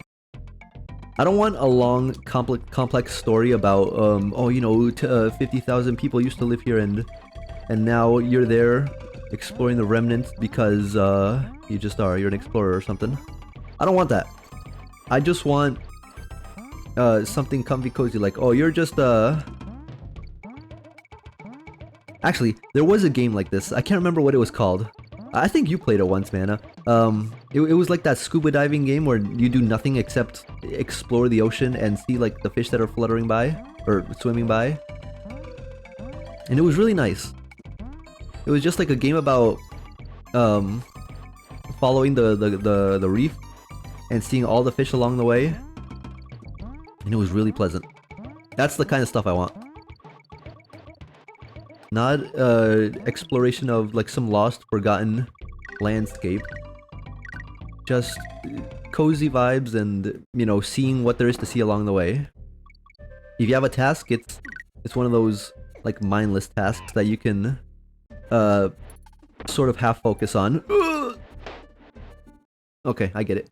Speaker 1: I don't want a long, complex story about, oh, you know, 50,000 people used to live here and now you're there exploring the remnants because, you just are, you're an explorer or something. I don't want that. I just want, something comfy cozy like, oh, you're just, Actually, there was a game like this. I can't remember what it was called. I think you played it once, Mana. It was like that scuba diving game where you do nothing except explore the ocean and see like the fish that are fluttering by or swimming by. And it was really nice. It was just like a game about following the reef and seeing all the fish along the way. And it was really pleasant. That's the kind of stuff I want. Not exploration of like some lost, forgotten landscape. Just cozy vibes and, you know, seeing what there is to see along the way. If you have a task, it's one of those like mindless tasks that you can sort of half focus on. Okay, I get it.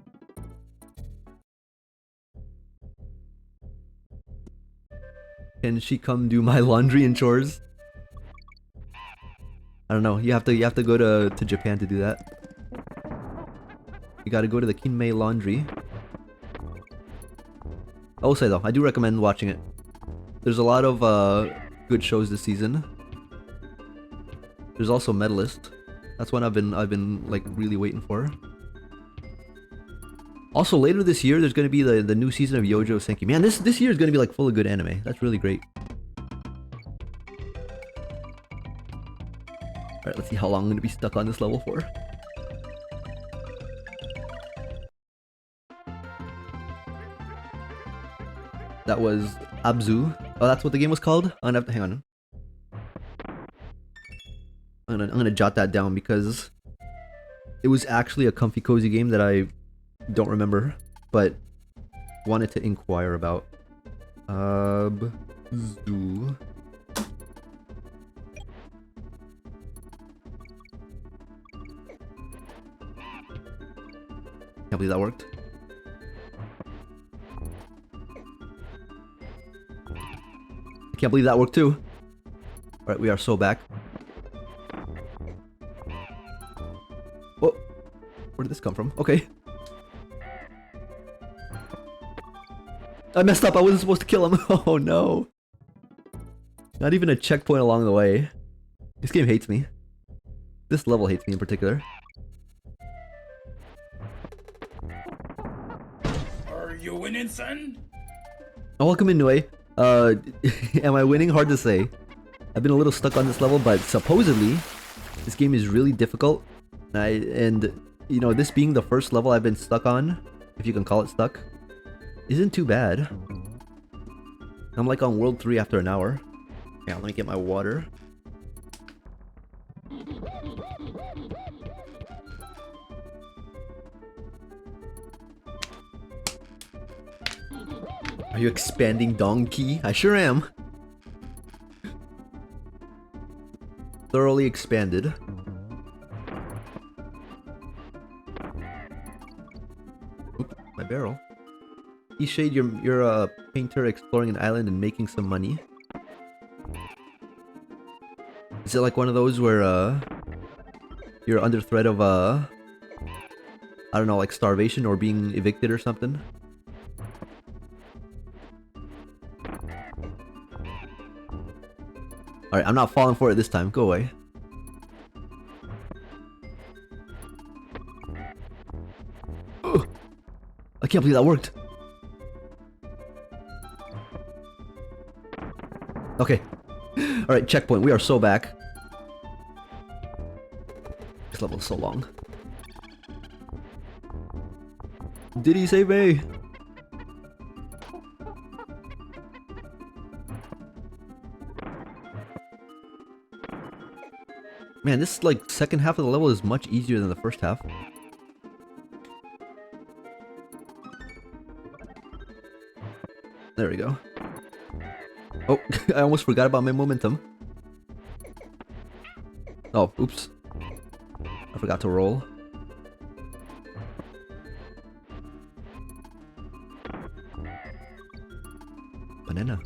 Speaker 1: Can she come do my laundry and chores? I don't know. You have to go to Japan to do that. You gotta go to the Kinmei Laundry. I will say though, I do recommend watching it. There's a lot of good shows this season. There's also Medalist. That's one I've been like really waiting for. Also later this year, there's gonna be the new season of Yojo Senki. Man, this year is gonna be like full of good anime. That's really great. Alright, let's see how long I'm gonna be stuck on this level for. That was Abzu. Oh, that's what the game was called? I'm gonna have to hang on. I'm gonna jot that down because it was actually a comfy cozy game that I don't remember, but wanted to inquire about. Abzu. Can't believe that worked. I can't believe that worked too. Alright, we are so back. Oh, where did this come from? Okay. I messed up, I wasn't supposed to kill him. Oh no. Not even a checkpoint along the way. This game hates me. This level hates me in particular.
Speaker 2: Are you winning, son?
Speaker 1: Oh, welcome in, Nue. Am I winning? Hard to say. I've been a little stuck on this level, but supposedly this game is really difficult. And you know, this being the first level I've been stuck on, if you can call it stuck, isn't too bad. I'm like on World 3 after an hour. Yeah, let me get my water. Are you expanding Donkey? I sure am. Thoroughly expanded. Oop, my barrel. Eastshade, you're a painter exploring an island and making some money. Is it like one of those where you're under threat of I don't know, like starvation or being evicted or something? Alright, I'm not falling for it this time. Go away. Ugh. I can't believe that worked. Okay. Alright, checkpoint. We are so back. This level is so long. Did he save me? Man, this like second half of the level is much easier than the first half. There we go. Oh, I almost forgot about my momentum. Oh, oops. I forgot to roll. Banana.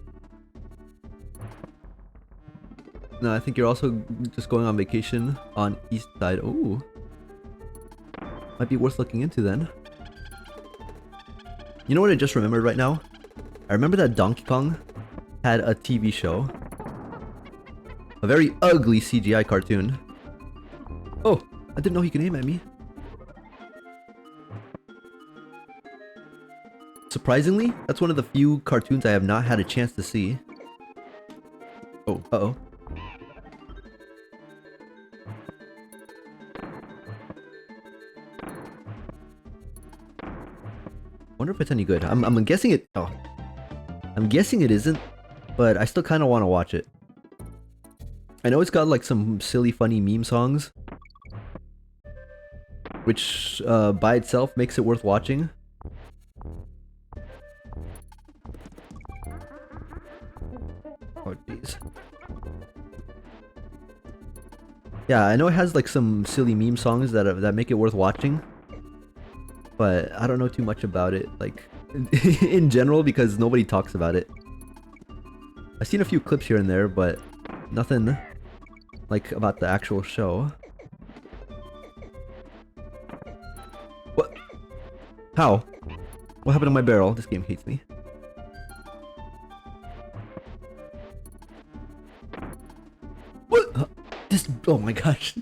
Speaker 1: No, I think you're also just going on vacation on East Side. Ooh. Might be worth looking into then. You know what I just remembered right now? I remember that Donkey Kong had a TV show. A very ugly CGI cartoon. Oh, I didn't know he could aim at me. Surprisingly, that's one of the few cartoons I have not had a chance to see. Oh, uh-oh. Wonder if it's any good. I'm guessing it. Oh, I'm guessing it isn't, but I still kind of want to watch it. I know it's got like some silly, funny meme songs, which by itself makes it worth watching. Oh jeez. Yeah, I know it has like some silly meme songs that make it worth watching. But I don't know too much about it, like, in general, because nobody talks about it. I've seen a few clips here and there, but nothing, like, about the actual show. What? How? What happened to my barrel? This game hates me. What? This... Oh my gosh.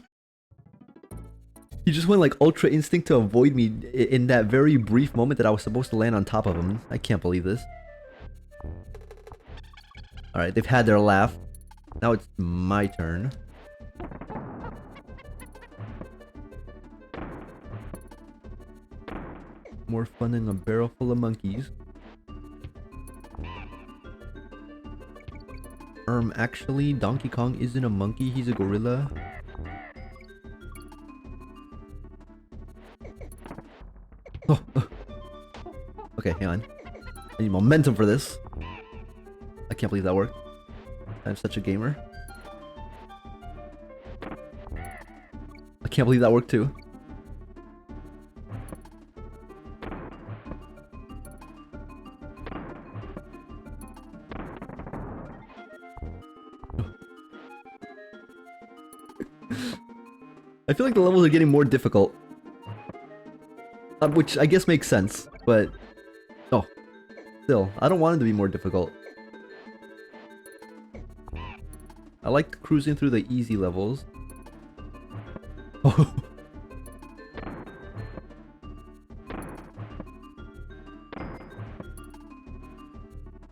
Speaker 1: He just went like Ultra Instinct to avoid me in that very brief moment that I was supposed to land on top of him. I can't believe this. Alright, they've had their laugh. Now it's my turn. More fun than a barrel full of monkeys. Actually, Donkey Kong isn't a monkey, he's a gorilla. Oh. Okay, hang on. I need momentum for this. I can't believe that worked. I'm such a gamer. I can't believe that worked too. I feel like the levels are getting more difficult. Which I guess makes sense, but... Oh. Still, I don't want it to be more difficult. I like cruising through the easy levels. Oh.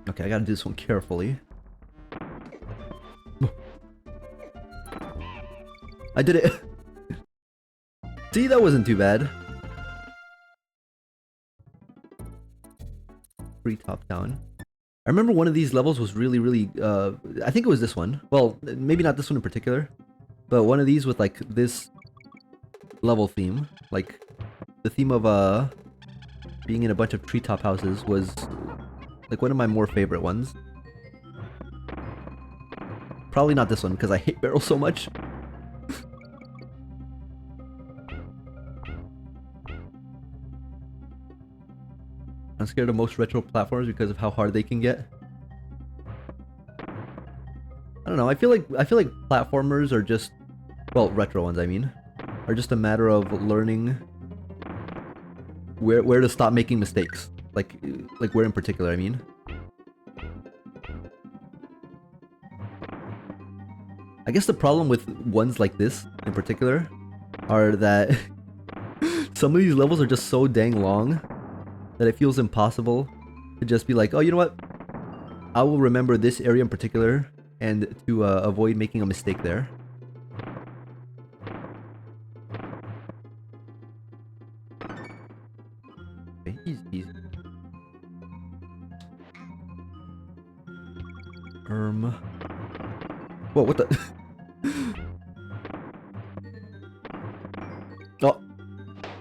Speaker 1: Okay, I gotta do this one carefully. I did it! See, that wasn't too bad. Free top down. I remember one of these levels was really, I think it was this one. Well, maybe not this one in particular, but one of these with like this level theme. Like, the theme of being in a bunch of treetop houses was like one of my more favorite ones. Probably not this one because I hate barrels so much. I'm scared of most retro platforms because of how hard they can get. I don't know. I feel like platformers are just, well, retro ones I mean, are just a matter of learning where to stop making mistakes. Like where in particular, I mean. I guess the problem with ones like this in particular are that some of these levels are just so dang long that it feels impossible to just be like, oh, you know what? I will remember this area in particular and to avoid making a mistake there. Okay, easy. Whoa, what the? Oh.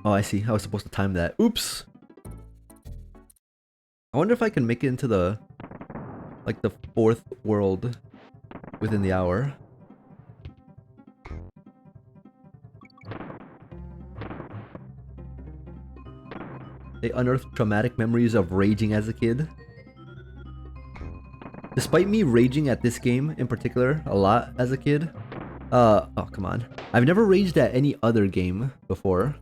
Speaker 1: Oh, I see. I was supposed to time that. Oops. I wonder if I can make it into the, like, the 4th world within the hour. They unearthed traumatic memories of raging as a kid. Despite me raging at this game in particular a lot as a kid, oh come on, I've never raged at any other game before.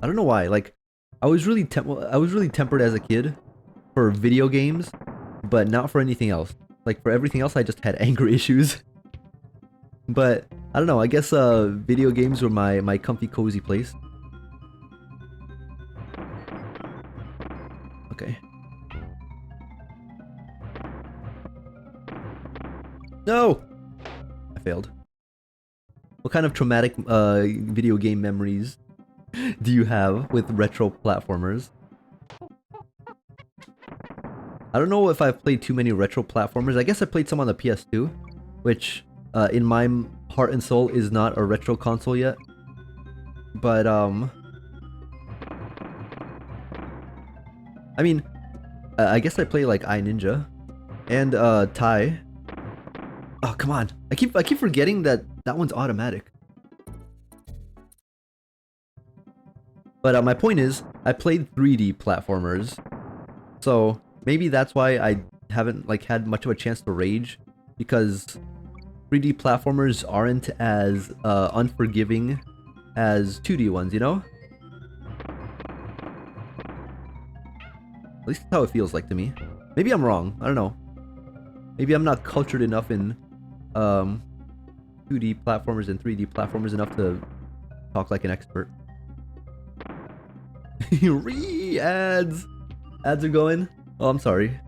Speaker 1: I don't know why. Like, I was really tempered as a kid for video games, but not for anything else. Like, for everything else, I just had anger issues. But I don't know. I guess video games were my comfy, cozy place. Okay. No! I failed. What kind of traumatic video game memories do you have with retro platformers? I don't know if I've played too many retro platformers. I guess I played some on the PS2, which in my heart and soul is not a retro console yet. But I mean, I guess I play like iNinja and Tai. Oh, come on. I keep forgetting that one's automatic. But my point is, I played 3D platformers, so maybe that's why I haven't like had much of a chance to rage, because 3D platformers aren't as unforgiving as 2D ones, you know? At least that's how it feels like to me. Maybe I'm wrong. I don't know. Maybe I'm not cultured enough in 2D platformers and 3D platformers enough to talk like an expert. Ads! Ads are going? Oh, I'm sorry.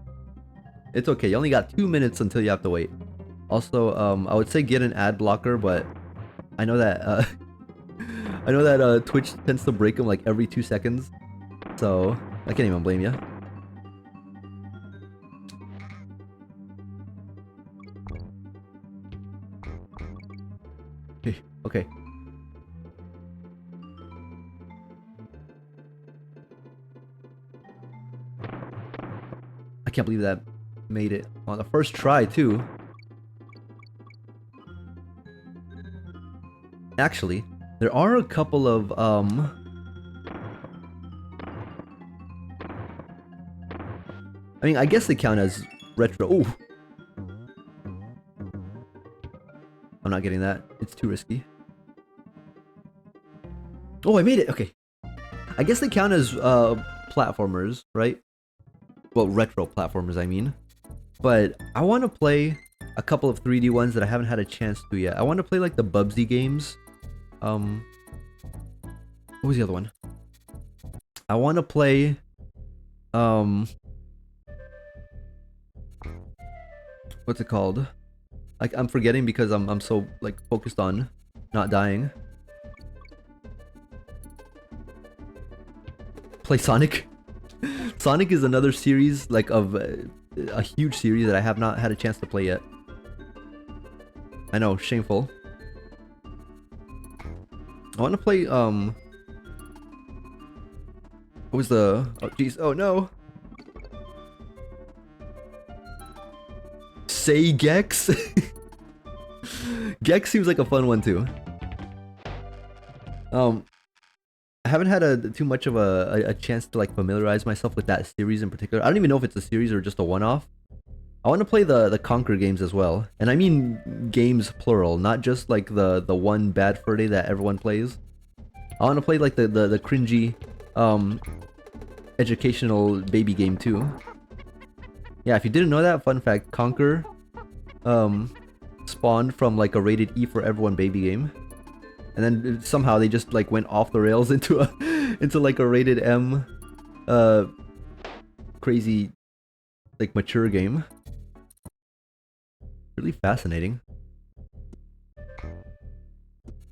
Speaker 1: It's okay, you only got 2 minutes until you have to wait. Also, I would say get an ad blocker, but I know that, I know that Twitch tends to break them like every 2 seconds. So, I can't even blame you. Okay. I can't believe that made it on the first try too. Actually, there are a couple of I mean, I guess they count as retro. Ooh. I'm not getting that. It's too risky. Oh, I made it. Okay. I guess they count as platformers, right? Well, retro platformers, I mean. But I want to play a couple of 3D ones that I haven't had a chance to yet. I want to play like the Bubsy games. What was the other one? I want to play what's it called? Like, I'm forgetting because I'm so like focused on not dying. Play Sonic. Sonic is another series like of a huge series that I have not had a chance to play yet. I know, shameful. I want to play what was the, oh jeez, oh no. Say Gex? Gex seems like a fun one too. I haven't had too much of a chance to like familiarize myself with that series in particular. I don't even know if it's a series or just a one-off. I want to play the Conquer games as well, and I mean games plural, not just like the one Bad Fur Day that everyone plays. I want to play like the cringy educational baby game too. Yeah, if you didn't know that, fun fact: Conquer spawned from like a rated E for everyone baby game, and then somehow they just like went off the rails into like a rated M crazy like mature game. Really fascinating.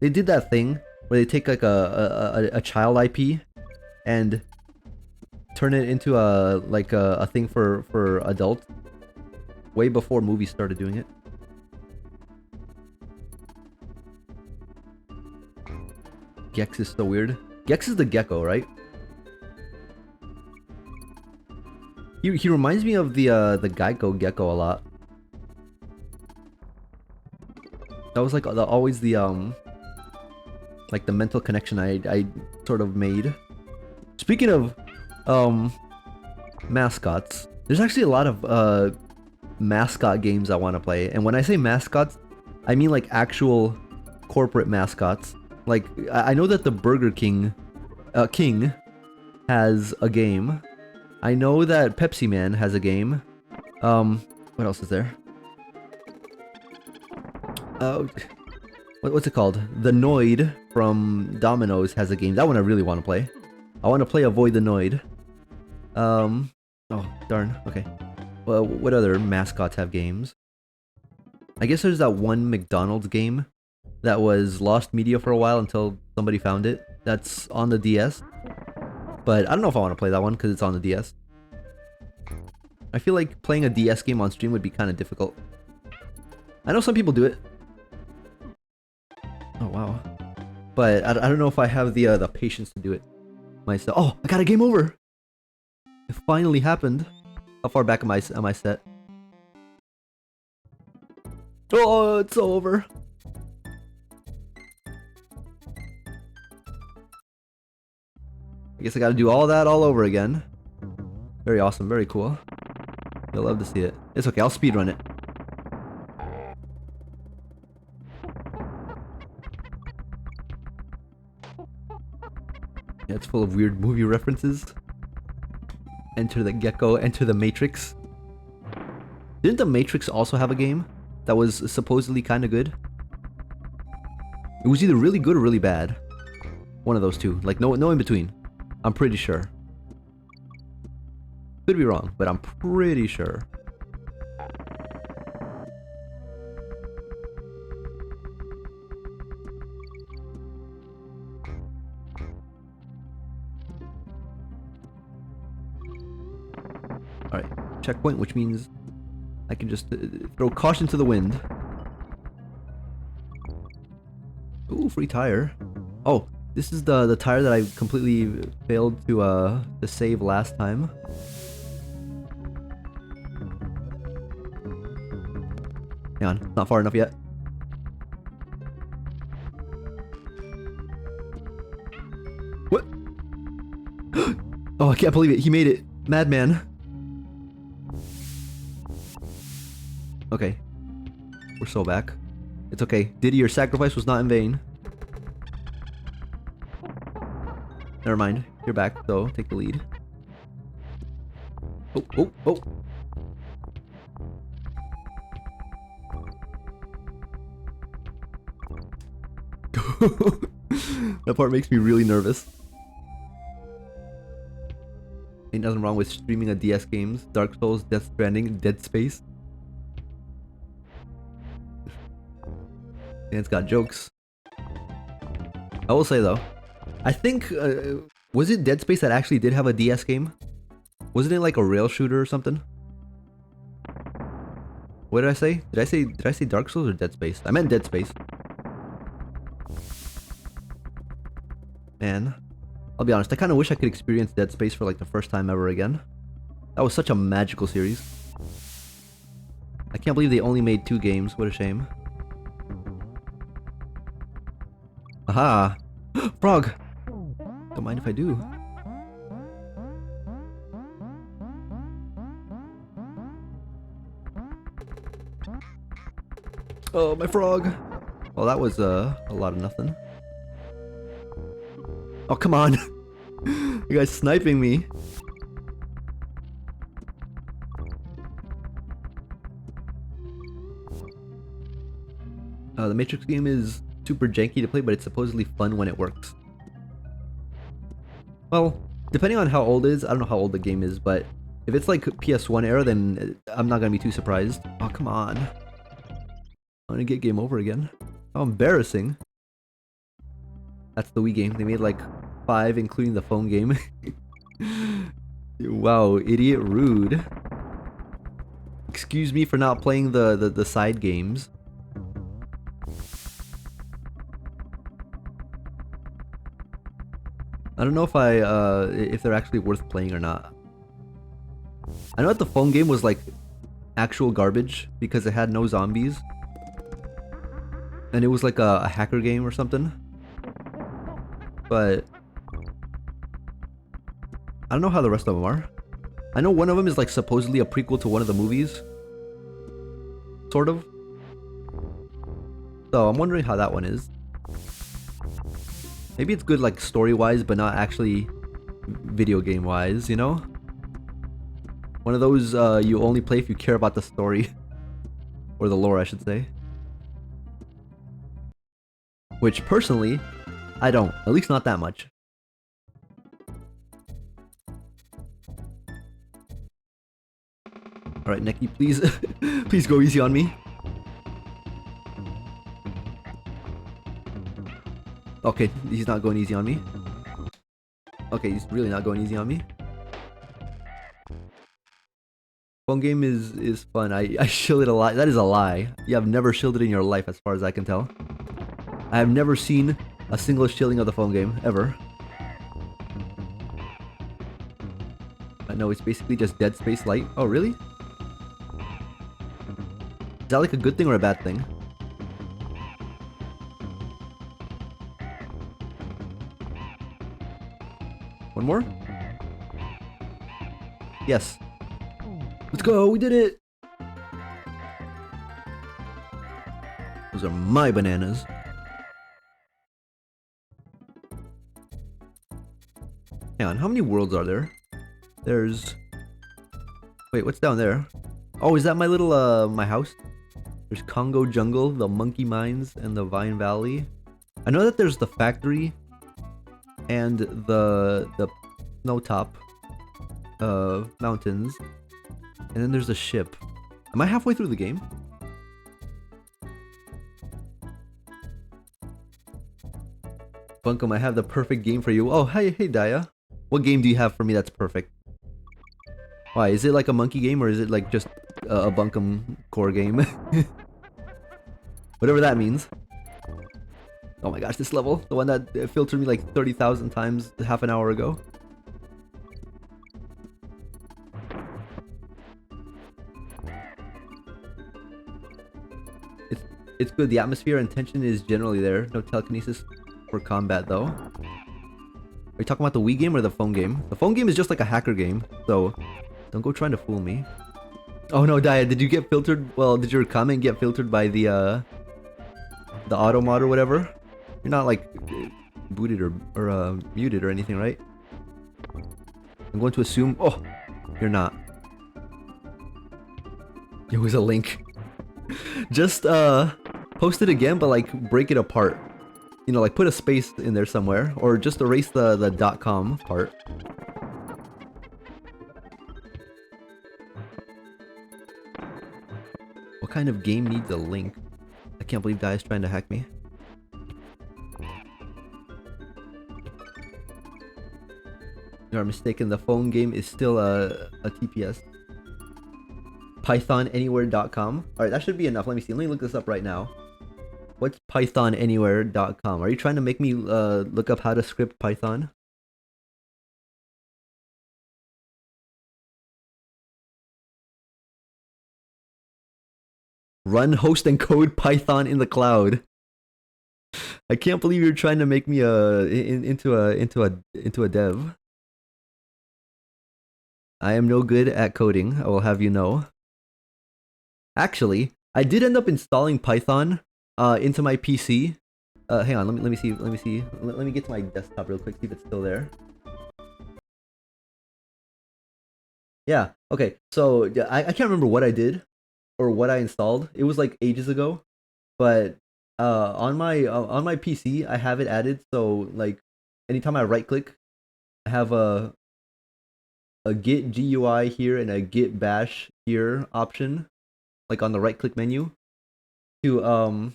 Speaker 1: They did that thing where they take like a child IP and turn it into a thing for adults way before movies started doing it. Gex is so weird. Gex is the gecko, right? He reminds me of the Geico gecko a lot. That was like always the like the mental connection I sort of made. Speaking of mascots, there's actually a lot of mascot games I want to play, and when I say mascots, I mean like actual corporate mascots. Like I know that the Burger King King has a game. I know that Pepsi Man has a game. What else is there? What's it called? The Noid from Domino's has a game. That one I really want to play. I want to play Avoid the Noid. Oh, darn. Okay. Well, what other mascots have games? I guess there's that one McDonald's game that was lost media for a while until somebody found it. That's on the DS. But I don't know if I want to play that one because it's on the DS. I feel like playing a DS game on stream would be kind of difficult. I know some people do it. Oh wow. But I don't know if I have the patience to do it myself. Oh, I got a game over! It finally happened. How far back am I set? Oh, it's over. I guess I gotta do all that all over again. Very awesome, very cool. You'll love to see it. It's okay, I'll speedrun it. Yeah, it's full of weird movie references. Enter the Gecko, Enter the Matrix. Didn't the Matrix also have a game that was supposedly kind of good? It was either really good or really bad. One of those two, like no in between. I'm pretty sure. Could be wrong, but I'm pretty sure. Alright, checkpoint, which means I can just throw caution to the wind. Ooh, free tire. Oh, this is the tire that I completely failed to save last time. Hang on, not far enough yet. What? Oh, I can't believe it. He made it. Madman. Okay. We're so back. It's okay. Diddy, your sacrifice was not in vain. Never mind. You're back, so take the lead. Oh, oh, oh. That part makes me really nervous. Ain't nothing wrong with streaming a DS games. Dark Souls, Death Stranding, Dead Space. And it's got jokes. I will say though, I think, was it Dead Space that actually did have a DS game? Wasn't it like a rail shooter or something? What did I say? Did I say Dark Souls or Dead Space? I meant Dead Space. Man, I'll be honest, I kind of wish I could experience Dead Space for like the first time ever again. That was such a magical series. I can't believe they only made 2 games, what a shame. Aha! Frog! Don't mind if I do. Oh, my frog! Well, that was a lot of nothing. Oh, come on! You guys sniping me! The Matrix game is super janky to play, but it's supposedly fun when it works. Well, depending on how old it is, I don't know how old the game is, but if it's like PS1 era, then I'm not gonna be too surprised. Oh, come on. I'm gonna get game over again. How embarrassing. That's the Wii game. They made like 5, including the phone game. Wow, idiot rude. Excuse me for not playing the side games. I don't know if they're actually worth playing or not. I know that the phone game was like actual garbage because it had no zombies. And it was like a hacker game or something. But I don't know how the rest of them are. I know one of them is like supposedly a prequel to one of the movies. Sort of. So I'm wondering how that one is. Maybe it's good like story-wise, but not actually video game-wise, you know? One of those you only play if you care about the story. Or the lore, I should say. Which, personally, I don't. At least not that much. Alright, Neki, please, please go easy on me. Okay, he's not going easy on me. Okay, he's really not going easy on me. Phone game is fun. I shielded a lot. That is a lie. You have never shielded in your life as far as I can tell. I have never seen a single shielding of the phone game, ever. I know it's basically just Dead Space Light. Oh, really? Is that like a good thing or a bad thing? One more? Yes. Let's go, we did it! Those are my bananas. Hang on, how many worlds are there? There's... Wait, what's down there? Oh, is that my little, my house? There's Congo Jungle, the Monkey Mines, and the Vine Valley. I know that there's the factory and the Snowtop mountains, and then there's a ship. Am I halfway through the game? Bunkum, I have the perfect game for you. Oh, hey Daya. What game do you have for me that's perfect? Why, is it like a monkey game or is it like just a Bunkum core game? Whatever that means. Oh my gosh, this level, the one that filtered me like 30,000 times half an hour ago. It's good. The atmosphere and tension is generally there. No telekinesis for combat though. Are you talking about the Wii game or the phone game? The phone game is just like a hacker game, so don't go trying to fool me. Oh no, Daya, did you get filtered? Well, did your comment get filtered by the auto mod or whatever? You're not like booted or muted or anything, right? I'm going to assume. Oh, you're not. It was a link. Just post it again, but like break it apart. You know, like put a space in there somewhere, or just erase the .com part. What kind of game needs a link? I can't believe Dai is trying to hack me. You are mistaken, the phone game is still a TPS. PythonAnywhere.com. Alright, that should be enough. Let me see. Let me look this up right now. What's PythonAnywhere.com? Are you trying to make me look up how to script Python? Run, host, and code Python in the cloud. I can't believe you're trying to make me into a dev. I am no good at coding, I will have you know. Actually, I did end up installing Python into my PC. Hang on, let me see. Let me get to my desktop real quick, see if it's still there. Yeah, okay. So I can't remember what I did or what I installed. It was like ages ago. But on my PC, I have it added, so like anytime I right click, I have a git GUI here and a git bash here option, like on the right click menu. to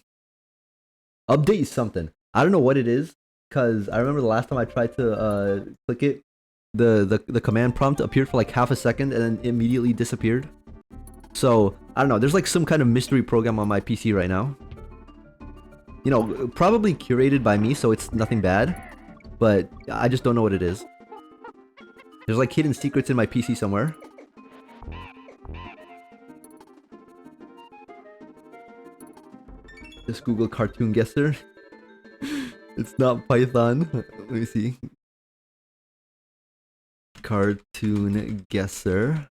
Speaker 1: update something. I don't know what it is, because I remember the last time I tried to click it, the command prompt appeared for like half a second and then immediately disappeared. So I don't know. There's like some kind of mystery program on my PC right now. You know, probably curated by me, so it's nothing bad. But I just don't know what it is. There's like hidden secrets in my PC somewhere. Just Google cartoon guesser. It's not Python. Let me see. Cartoon guesser.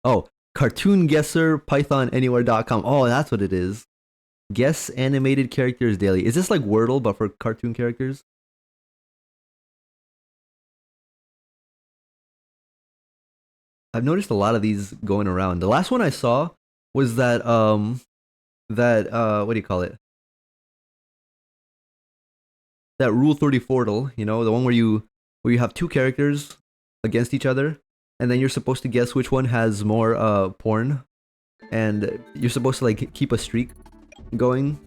Speaker 1: Oh, cartoon guesser pythonanywhere.com. Oh, that's what it is. Guess animated characters daily. Is this like Wordle but for cartoon characters? I've noticed a lot of these going around. The last one I saw was that what do you call it? That Rule 34, you know, the one where you have two characters against each other, and then you're supposed to guess which one has more porn, and you're supposed to like keep a streak going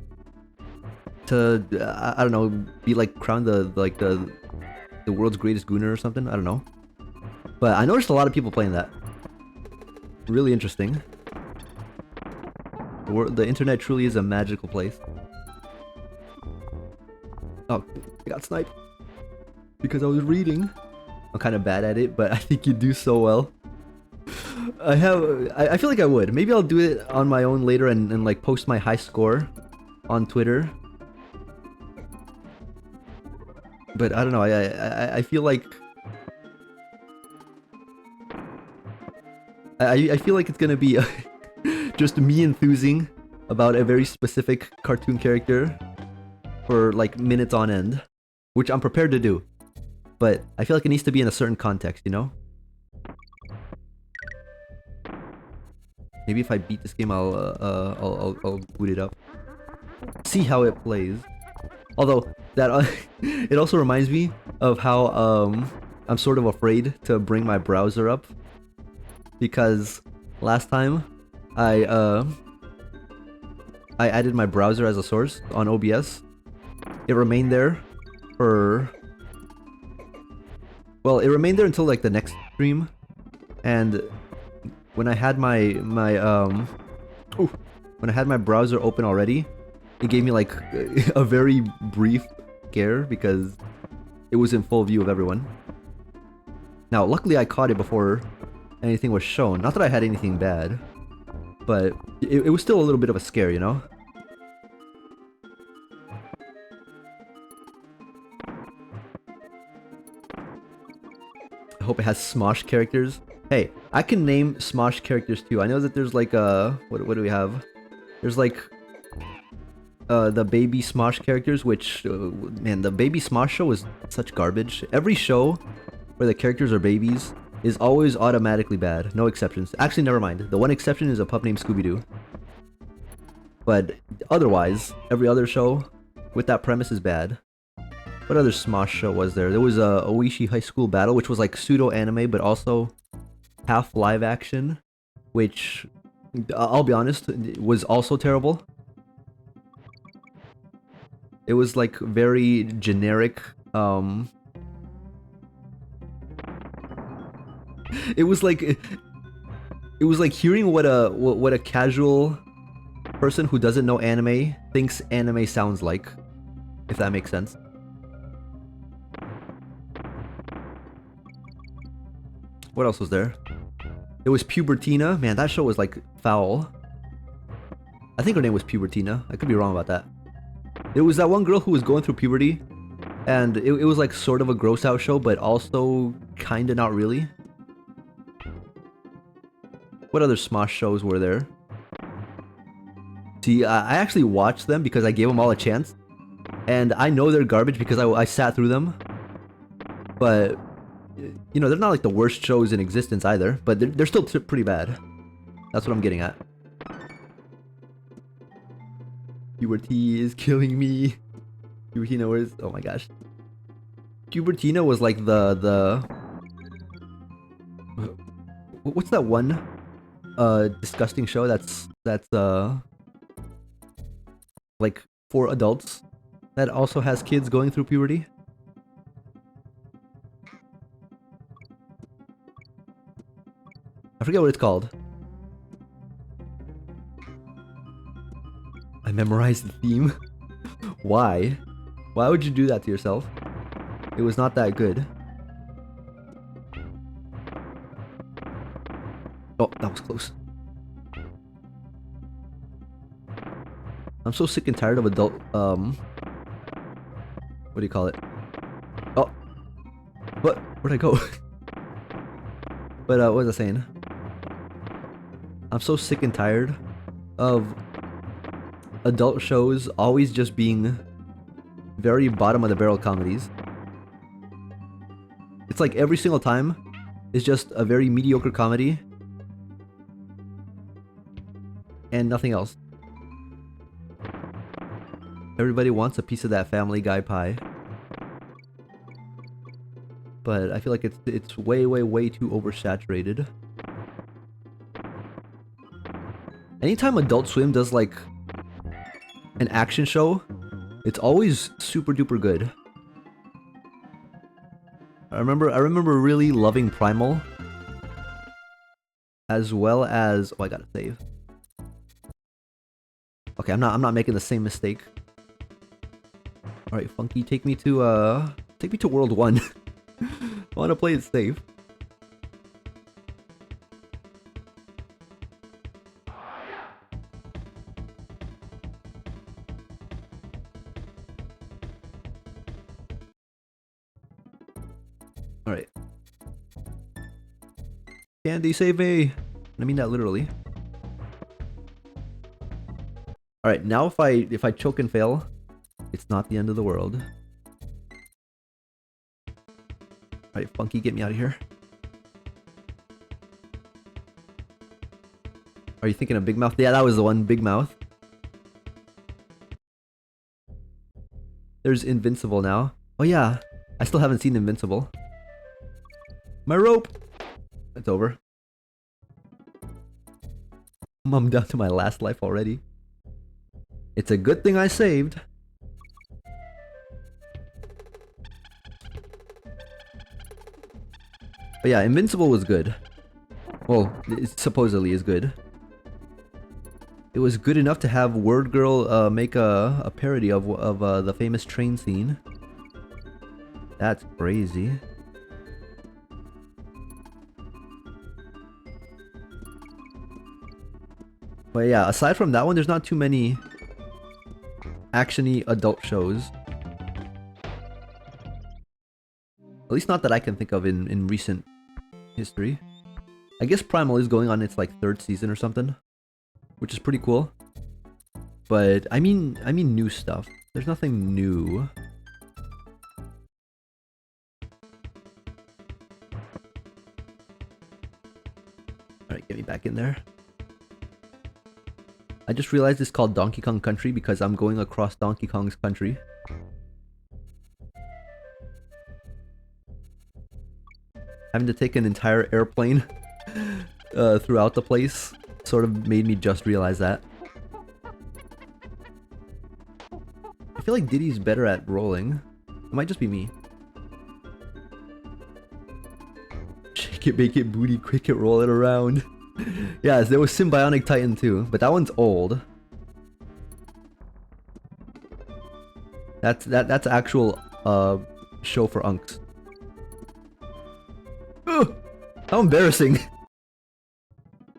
Speaker 1: to I don't know, be like crowned the world's greatest gooner or something. I don't know, but I noticed a lot of people playing that. Really interesting. The internet truly is a magical place. Oh, I got sniped because I was reading. I'm kind of bad at it, but I think you do so well. I feel like I would. Maybe I'll do it on my own later and like post my high score on Twitter. But I don't know. I feel like I feel like it's gonna be just me enthusing about a very specific cartoon character for like minutes on end, which I'm prepared to do. But I feel like it needs to be in a certain context, you know? Maybe if I beat this game, I'll boot it up. See how it plays. Although that it also reminds me of how I'm sort of afraid to bring my browser up, because last time I added my browser as a source on OBS. It remained there for, well, it remained there until like the next stream, and when I had my browser open already, it gave me like a very brief scare because it was in full view of everyone. Now, luckily I caught it before anything was shown. Not that I had anything bad, but it was still a little bit of a scare, you know? I hope it has Smosh characters. Hey, I can name Smosh characters too. I know that there's like what do we have? There's like the baby Smosh characters, which man, the baby Smosh show is such garbage. Every show where the characters are babies is always automatically bad. No exceptions. Actually, never mind. The one exception is a pup named Scooby-Doo. But otherwise, every other show with that premise is bad. What other Smosh show was there? There was a Oishi High School Battle, which was like pseudo-anime, but also half live action, which, I'll be honest, was also terrible. It was like very generic, it was like hearing what a casual person who doesn't know anime thinks anime sounds like, if that makes sense. What else was there? There was Pubertina. Man, that show was like foul. I think her name was Pubertina. I could be wrong about that. It was that one girl who was going through puberty, and it was like sort of a gross out show, but also kinda not really. What other Smosh shows were there? See, I actually watched them because I gave them all a chance, and I know they're garbage because I sat through them. But you know, they're not like the worst shows in existence either, but they're still pretty bad. That's what I'm getting at. Puberty is killing me. Pubertina was, oh my gosh. Pubertina was like the what's that one disgusting show that's like for adults that also has kids going through puberty? I forget what it's called. I memorized the theme. Why? Why would you do that to yourself? It was not that good. Oh, that was close. I'm so sick and tired of adult, what do you call it? Oh! What? Where'd I go? But, what was I saying? I'm so sick and tired of adult shows always just being very bottom of the barrel comedies. It's like every single time is just a very mediocre comedy and nothing else. Everybody wants a piece of that Family Guy pie. But I feel like it's way too oversaturated. Anytime Adult Swim does like an action show, it's always super duper good. I remember really loving Primal, as well as I gotta save. Okay, I'm not making the same mistake. All right, Funky, take me to World 1. I want to play it safe. All right. Candy, save me! I mean that literally. All right, now if I choke and fail, it's not the end of the world. Alright, Funky, get me out of here. Are you thinking of Big Mouth? Yeah, that was the one, Big Mouth. There's Invincible now. Oh yeah, I still haven't seen Invincible. My rope! It's over. I'm down to my last life already. It's a good thing I saved. But yeah, Invincible was good. Well, it supposedly is good. It was good enough to have Word Girl make a parody of the famous train scene. That's crazy. But yeah, aside from that one, there's not too many action-y adult shows. At least not that I can think of in recent history. I guess Primal is going on its like 3rd season or something, which is pretty cool. But I mean new stuff. There's nothing new. Alright, get me back in there. I just realized it's called Donkey Kong Country because I'm going across Donkey Kong's country. Having to take an entire airplane throughout the place sort of made me just realize that. I feel like Diddy's better at rolling. It might just be me. Shake it, bake it, booty, quick it, roll it around. Yeah, there was Symbionic Titan too, but that one's old. That's actual show for unks. Ugh, how embarrassing!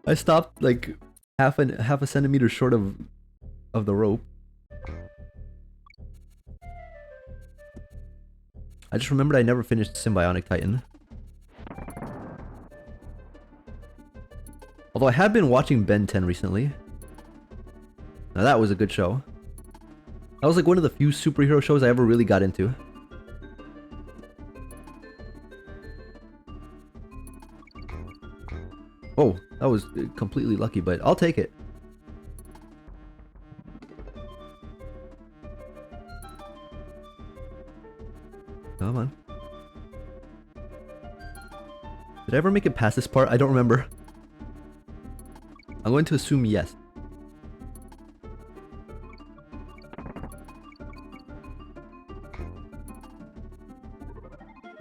Speaker 1: I stopped like half a centimeter short of the rope. I just remembered I never finished Symbionic Titan. Although I have been watching Ben 10 recently. Now that was a good show. That was like one of the few superhero shows I ever really got into. Oh, that was completely lucky, but I'll take it. Come on. Did I ever make it past this part? I don't remember. I'm going to assume yes.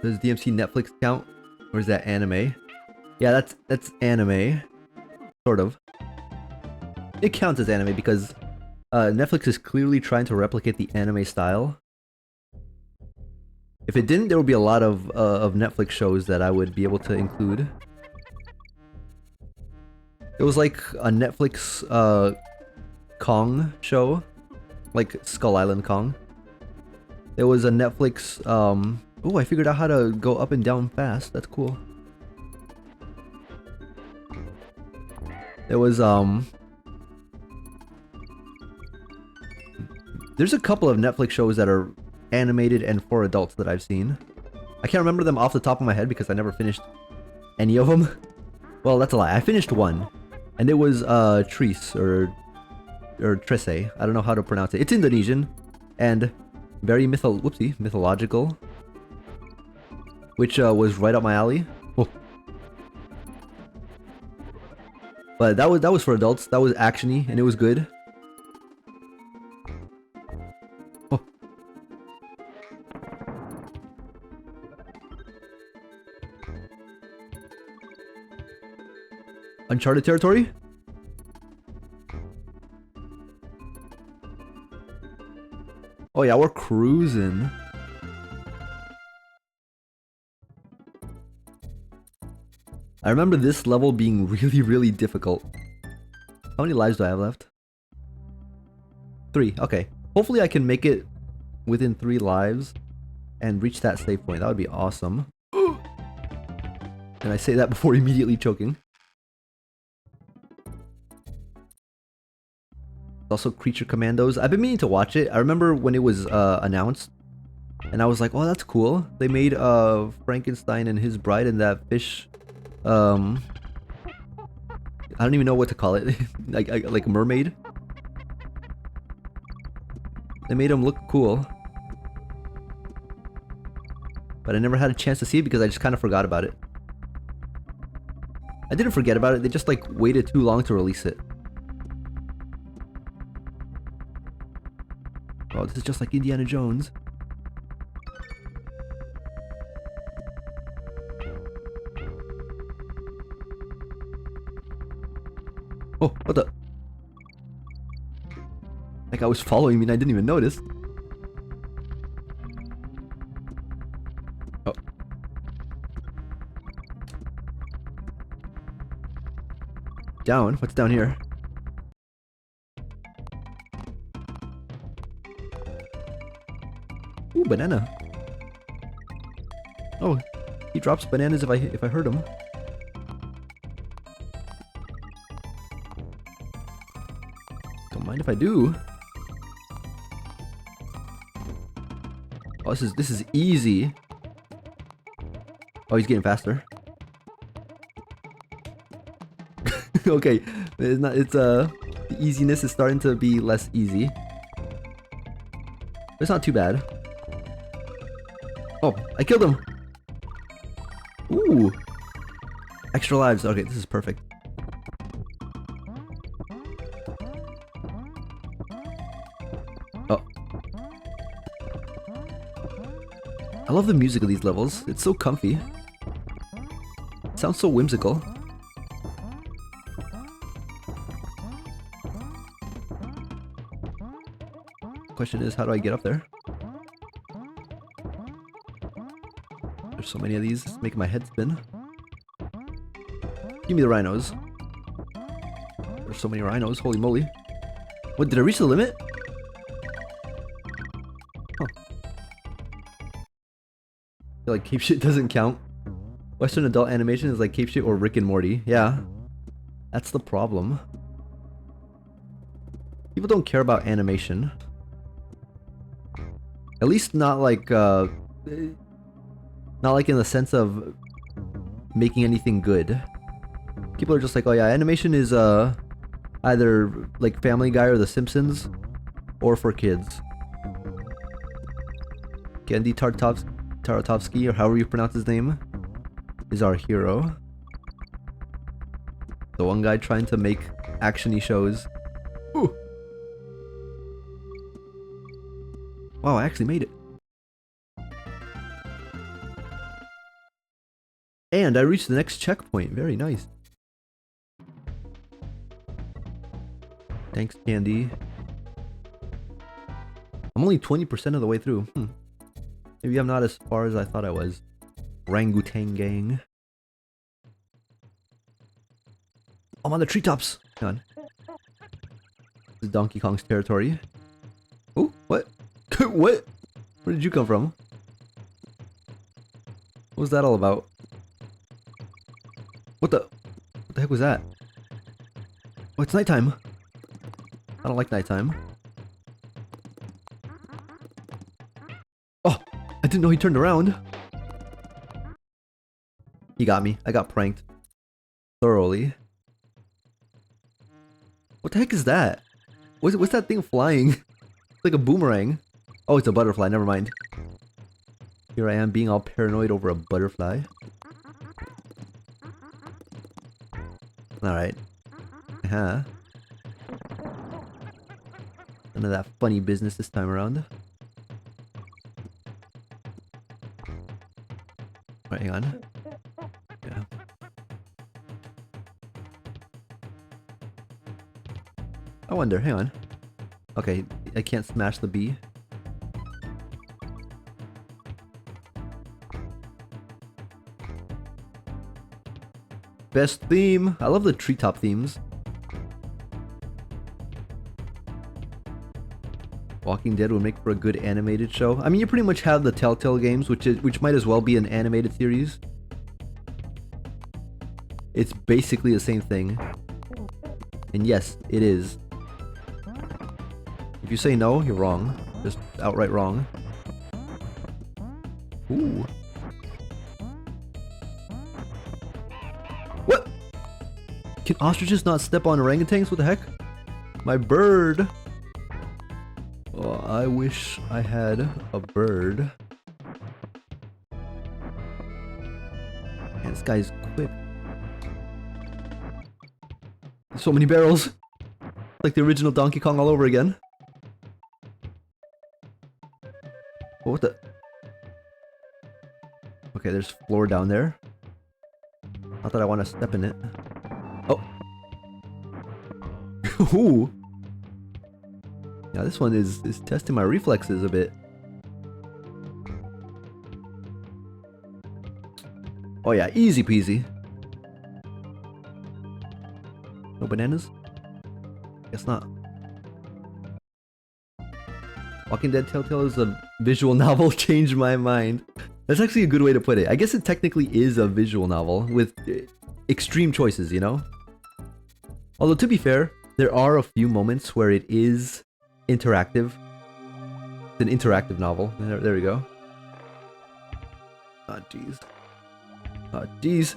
Speaker 1: Does DMC Netflix count? Or is that anime? Yeah, that's anime. Sort of. It counts as anime because Netflix is clearly trying to replicate the anime style. If it didn't, there would be a lot of Netflix shows that I would be able to include. It was like a Netflix Kong show, like Skull Island Kong. There was a Netflix oh, I figured out how to go up and down fast. That's cool. There was there's a couple of Netflix shows that are animated and for adults that I've seen. I can't remember them off the top of my head because I never finished any of them. Well, that's a lie. I finished one, and it was Tris or Trese. I don't know how to pronounce it. It's Indonesian and very mythological, which was right up my alley. Oh. But that was for adults. That was actiony and it was good. Oh. Uncharted territory? Oh yeah, we're cruising. I remember this level being really difficult. How many lives do I have left? 3, okay. Hopefully I can make it within 3 lives and reach that save point. That would be awesome. And I say that before immediately choking. Also Creature Commandos. I've been meaning to watch it. I remember when it was announced, and I was like, oh, that's cool. They made Frankenstein and his bride and that fish. I don't even know what to call it. like a mermaid. They made him look cool. But I never had a chance to see it because I just kind of forgot about it. I didn't forget about it. They just like waited too long to release it. Oh, this is just like Indiana Jones. Oh, what the? Like I was following me and I didn't even notice. Oh. Down? What's down here? Ooh, banana. Oh, he drops bananas if I hurt him. Don't mind if I do. Oh, this is easy. Oh, he's getting faster. Okay, it's not. It's the easiness is starting to be less easy. It's not too bad. Oh, I killed him! Ooh! Extra lives. Okay, this is perfect. Oh. I love the music of these levels. It's so comfy. It sounds so whimsical. Question is, how do I get up there? There's so many of these, it's making my head spin. Give me the rhinos. There's so many rhinos, holy moly. What, did I reach the limit? Huh. I feel like Cape Shit doesn't count. Western adult animation is like Cape Shit or Rick and Morty. Yeah. That's the problem. People don't care about animation. At least not like in the sense of making anything good. People are just like, oh yeah, animation is either like Family Guy or The Simpsons, or for kids. Genndy Tartakovsky, or however you pronounce his name, is our hero. The one guy trying to make action-y shows. Ooh. Wow, I actually made it. And I reached the next checkpoint. Very nice. Thanks, Candy. I'm only 20% of the way through. Maybe I'm not as far as I thought I was. Orangutan gang. I'm on the treetops. Hang on. This is Donkey Kong's territory. Oh, what? What? Where did you come from? What was that all about? What the heck was that? Oh, it's nighttime. I don't like nighttime. Oh, I didn't know he turned around. He got me. I got pranked. Thoroughly. What the heck is that? What's that thing flying? It's like a boomerang. Oh, it's a butterfly. Never mind. Here I am being all paranoid over a butterfly. Alright. None of that funny business this time around. Right, hang on. Yeah. I wonder, hang on. Okay, I can't smash the bee. Best theme! I love the treetop themes. Walking Dead would make for a good animated show. I mean, you pretty much have the Telltale games, which might as well be an animated series. It's basically the same thing. And yes, it is. If you say no, you're wrong. Just outright wrong. Ooh. What? Can ostriches not step on orangutans? What the heck? My bird! Oh, I wish I had a bird. Man, this guy's quick. So many barrels! Like the original Donkey Kong all over again. Oh, what the? Okay, there's floor down there. Not that I want to step in it. Oh! Ooh! Yeah, this one is testing my reflexes a bit. Oh yeah, easy peasy. No bananas? Guess not. Walking Dead Telltale is a visual novel, changed my mind. That's actually a good way to put it. I guess it technically is a visual novel with extreme choices, you know? Although to be fair, there are a few moments where it is interactive. It's an interactive novel. There we go. Oh, jeez. Oh, jeez.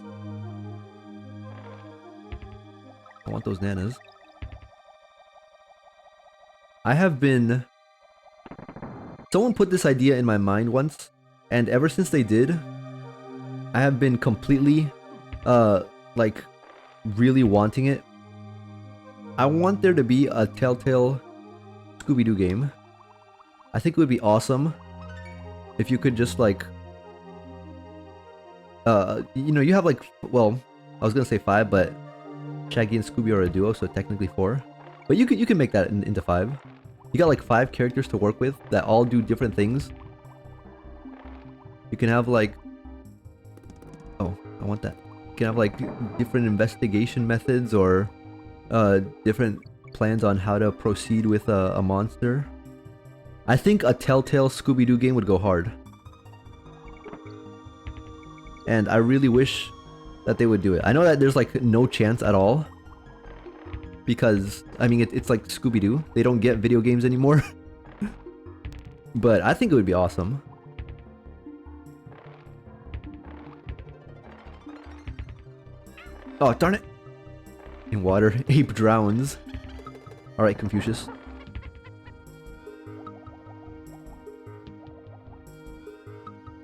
Speaker 1: I want those nanas. I have been... Someone put this idea in my mind once, and ever since they did, I have been completely, like, really wanting it. I want there to be a Telltale Scooby-Doo game. I think it would be awesome if you could just, like, you know, you have, like, well, I was gonna say 5, but Shaggy and Scooby are a duo, so technically 4. But you can make that into 5. You got like 5 characters to work with that all do different things. You can have like... Oh, I want that. You can have like different investigation methods or different plans on how to proceed with a monster. I think a Telltale Scooby-Doo game would go hard. And I really wish that they would do it. I know that there's like no chance at all. Because, I mean, it's like Scooby-Doo. They don't get video games anymore. But I think it would be awesome. Oh, darn it! In water, ape drowns. Alright, Confucius.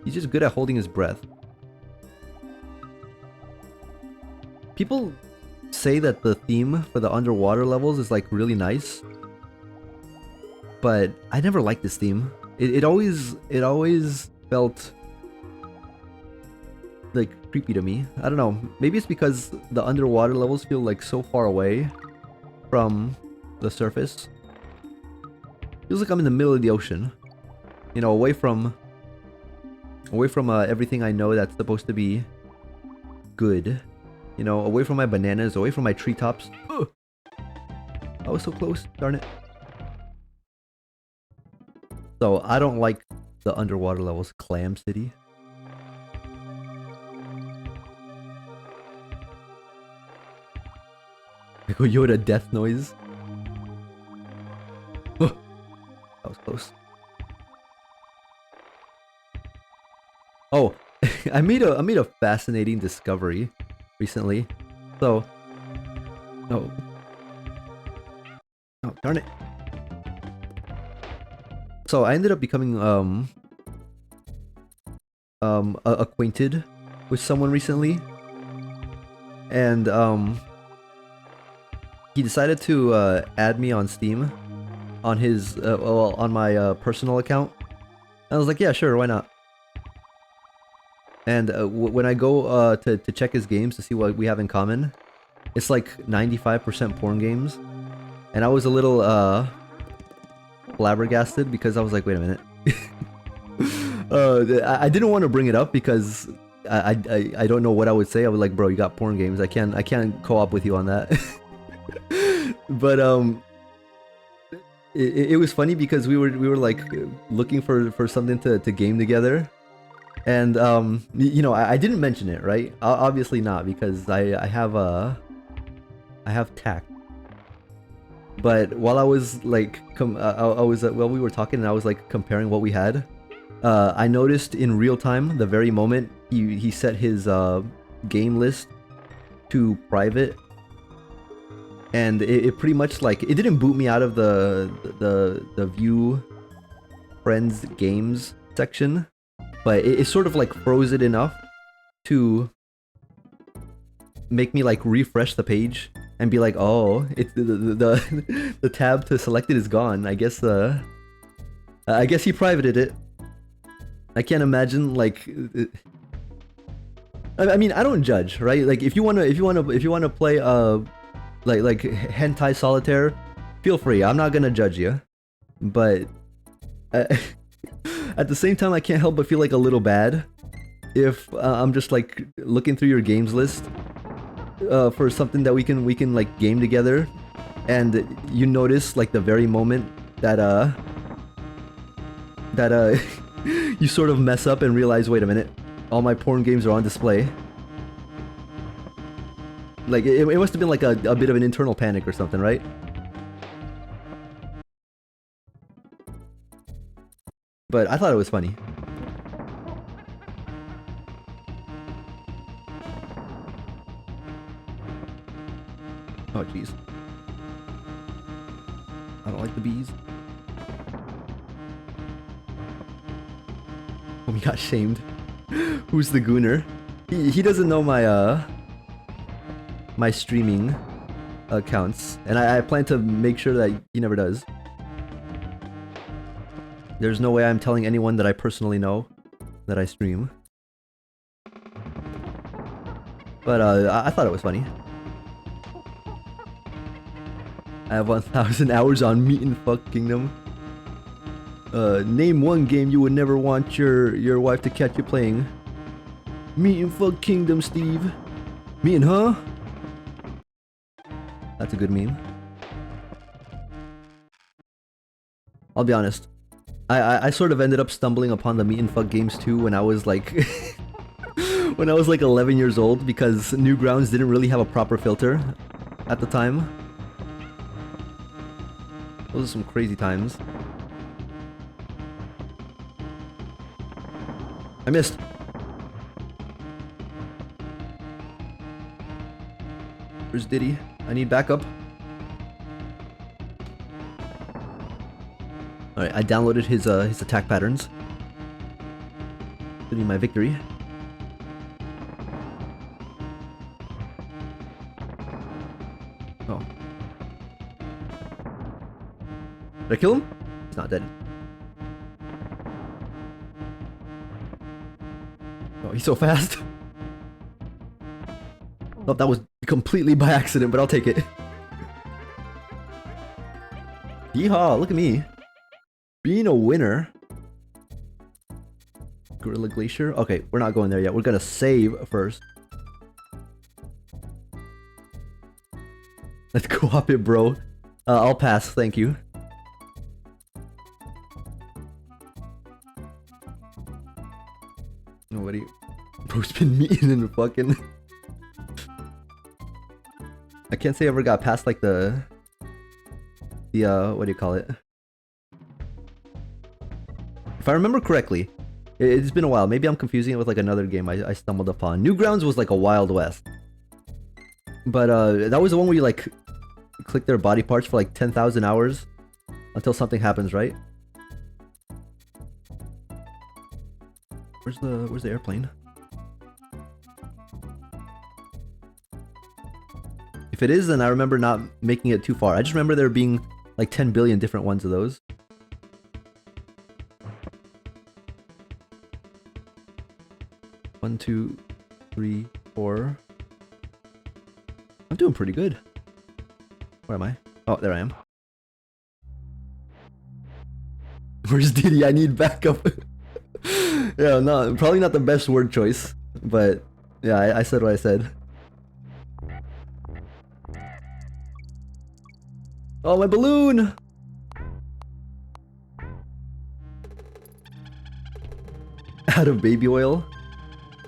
Speaker 1: He's just good at holding his breath. People say that the theme for the underwater levels is like really nice, but I never liked this theme. It always felt like creepy to me. I don't know. Maybe it's because the underwater levels feel like so far away from the surface. Feels like I'm in the middle of the ocean. You know, away from everything I know that's supposed to be good. You know, away from my bananas, away from my treetops. Ugh! I was so close, darn it. So I don't like the underwater levels. Clam City. Like a Yoda death noise. That was close. Oh, I made a fascinating discovery recently. So, no, oh darn it. So I ended up becoming acquainted with someone recently, and he decided to add me on Steam, on his well, on my personal account. I was like, yeah, sure, why not? And when I go to check his games to see what we have in common, it's like 95% porn games, and I was a little flabbergasted because I was like, wait a minute. I didn't want to bring it up because I don't know what I would say. I was like, bro, you got porn games. I can't co-op with you on that. But it was funny because we were like looking for something to game together, and you know, I didn't mention it, right? Obviously not, because I have tact. But while I was like while we were talking and I was like comparing what we had, I noticed in real time, the very moment he set his game list to private, and it pretty much like, it didn't boot me out of the view friends games section, but it sort of like froze it enough to make me like refresh the page and be like, oh, it's the tab to select it is gone. I guess he privated it. I can't imagine, like, I mean, I don't judge, right? Like, if you wanna play like hentai solitaire, feel free. I'm not gonna judge you, but at the same time, I can't help but feel like a little bad if I'm just like looking through your games list for something that we can like game together, and you notice like the very moment that you sort of mess up and realize, wait a minute, all my porn games are on display. Like, it must have been like a bit of an internal panic or something, right? But I thought it was funny. Oh jeez. I don't like the bees. Oh, we got shamed. Who's the gooner? He doesn't know my my streaming accounts, and I plan to make sure that he never does. There's no way I'm telling anyone that I personally know that I stream. But I thought it was funny. I have 1,000 hours on Meat and Fuck Kingdom. Name one game you would never want your wife to catch you playing. Meat and Fuck Kingdom, Steve. Me and huh? That's a good meme. I'll be honest. I sort of ended up stumbling upon the Meat and Fuck games too when I was like when I was like 11 years old, because Newgrounds didn't really have a proper filter at the time. Those are some crazy times. I missed. Where's Diddy? I need backup. Alright, I downloaded his attack patterns. Give me my victory. Did I kill him? He's not dead. Oh, he's so fast. Oh, that was completely by accident, but I'll take it. Yeehaw, look at me. Being a winner. Gorilla Glacier? Okay, we're not going there yet. We're gonna save first. Let's co-op it, bro. I'll pass, thank you. Nobody. Bro's been meeting in fucking... I can't say I ever got past like the what do you call it? If I remember correctly, it's been a while. Maybe I'm confusing it with like another game I stumbled upon. Newgrounds was like a Wild West. But that was the one where you like click their body parts for like 10,000 hours until something happens, right? Where's the airplane? If it is, then I remember not making it too far. I just remember there being like 10 billion different ones of those. One, two, three, four. I'm doing pretty good. Where am I? Oh, there I am. Where's Diddy? I need backup. Yeah, no, probably not the best word choice, but yeah, I said what I said. Oh, my balloon! Out of baby oil?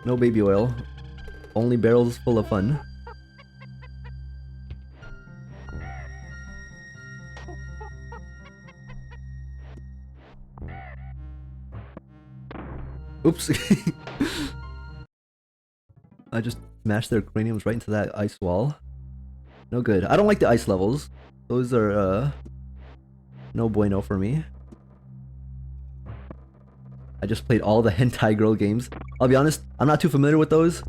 Speaker 1: No baby oil. Only barrels full of fun. Oops. I just smashed their craniums right into that ice wall. No good. I don't like the ice levels. Those are, no bueno for me. I just played all the hentai girl games. I'll be honest, I'm not too familiar with those.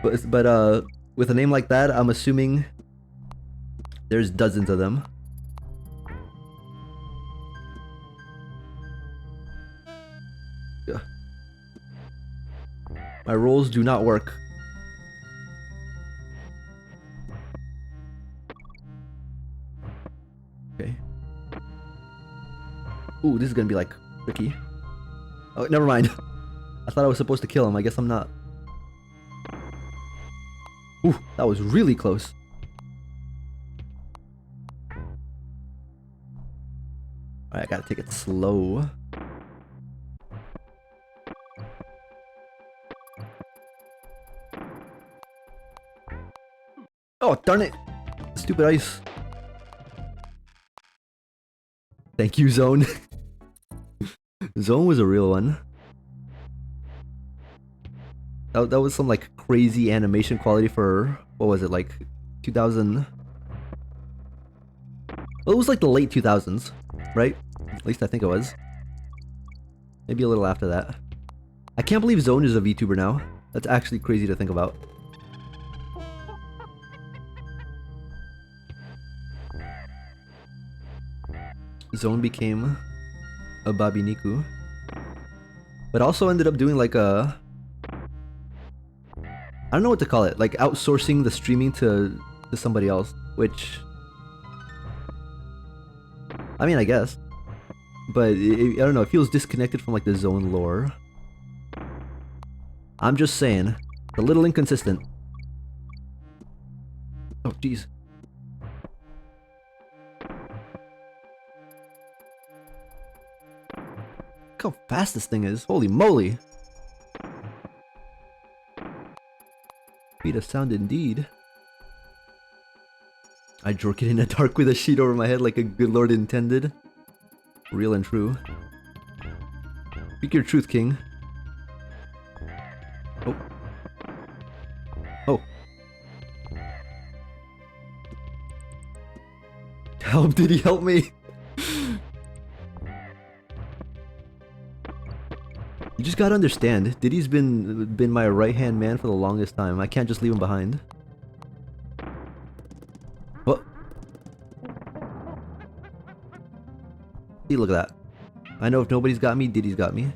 Speaker 1: But with a name like that, I'm assuming there's dozens of them. Yeah. My rolls do not work. Okay. Ooh, this is gonna be like tricky. Oh, never mind. I thought I was supposed to kill him. I guess I'm not. Ooh, that was really close. Alright, I gotta take it slow. Oh, darn it! Stupid ice. Thank you, Zone. Zone was a real one. That was some like crazy animation quality for, what was it, like 2000? Well, it was like the late 2000s, right? At least I think it was. Maybe a little after that. I can't believe Zone is a VTuber now. That's actually crazy to think about. Zone became a Babiniku, but also ended up doing like a, I don't know what to call it, like outsourcing the streaming to somebody else, which, I mean, I guess, but I don't know, it feels disconnected from like the Zone lore. I'm just saying, a little inconsistent. Oh jeez. Look how fast this thing is. Holy moly. Speed of sound indeed. I jerk it in the dark with a sheet over my head like a good lord intended. Real and true. Speak your truth, king. Oh. Oh. Help, did he help me? You just gotta understand, Diddy's been my right-hand man for the longest time. I can't just leave him behind. What? See, look at that. I know if nobody's got me, Diddy's got me.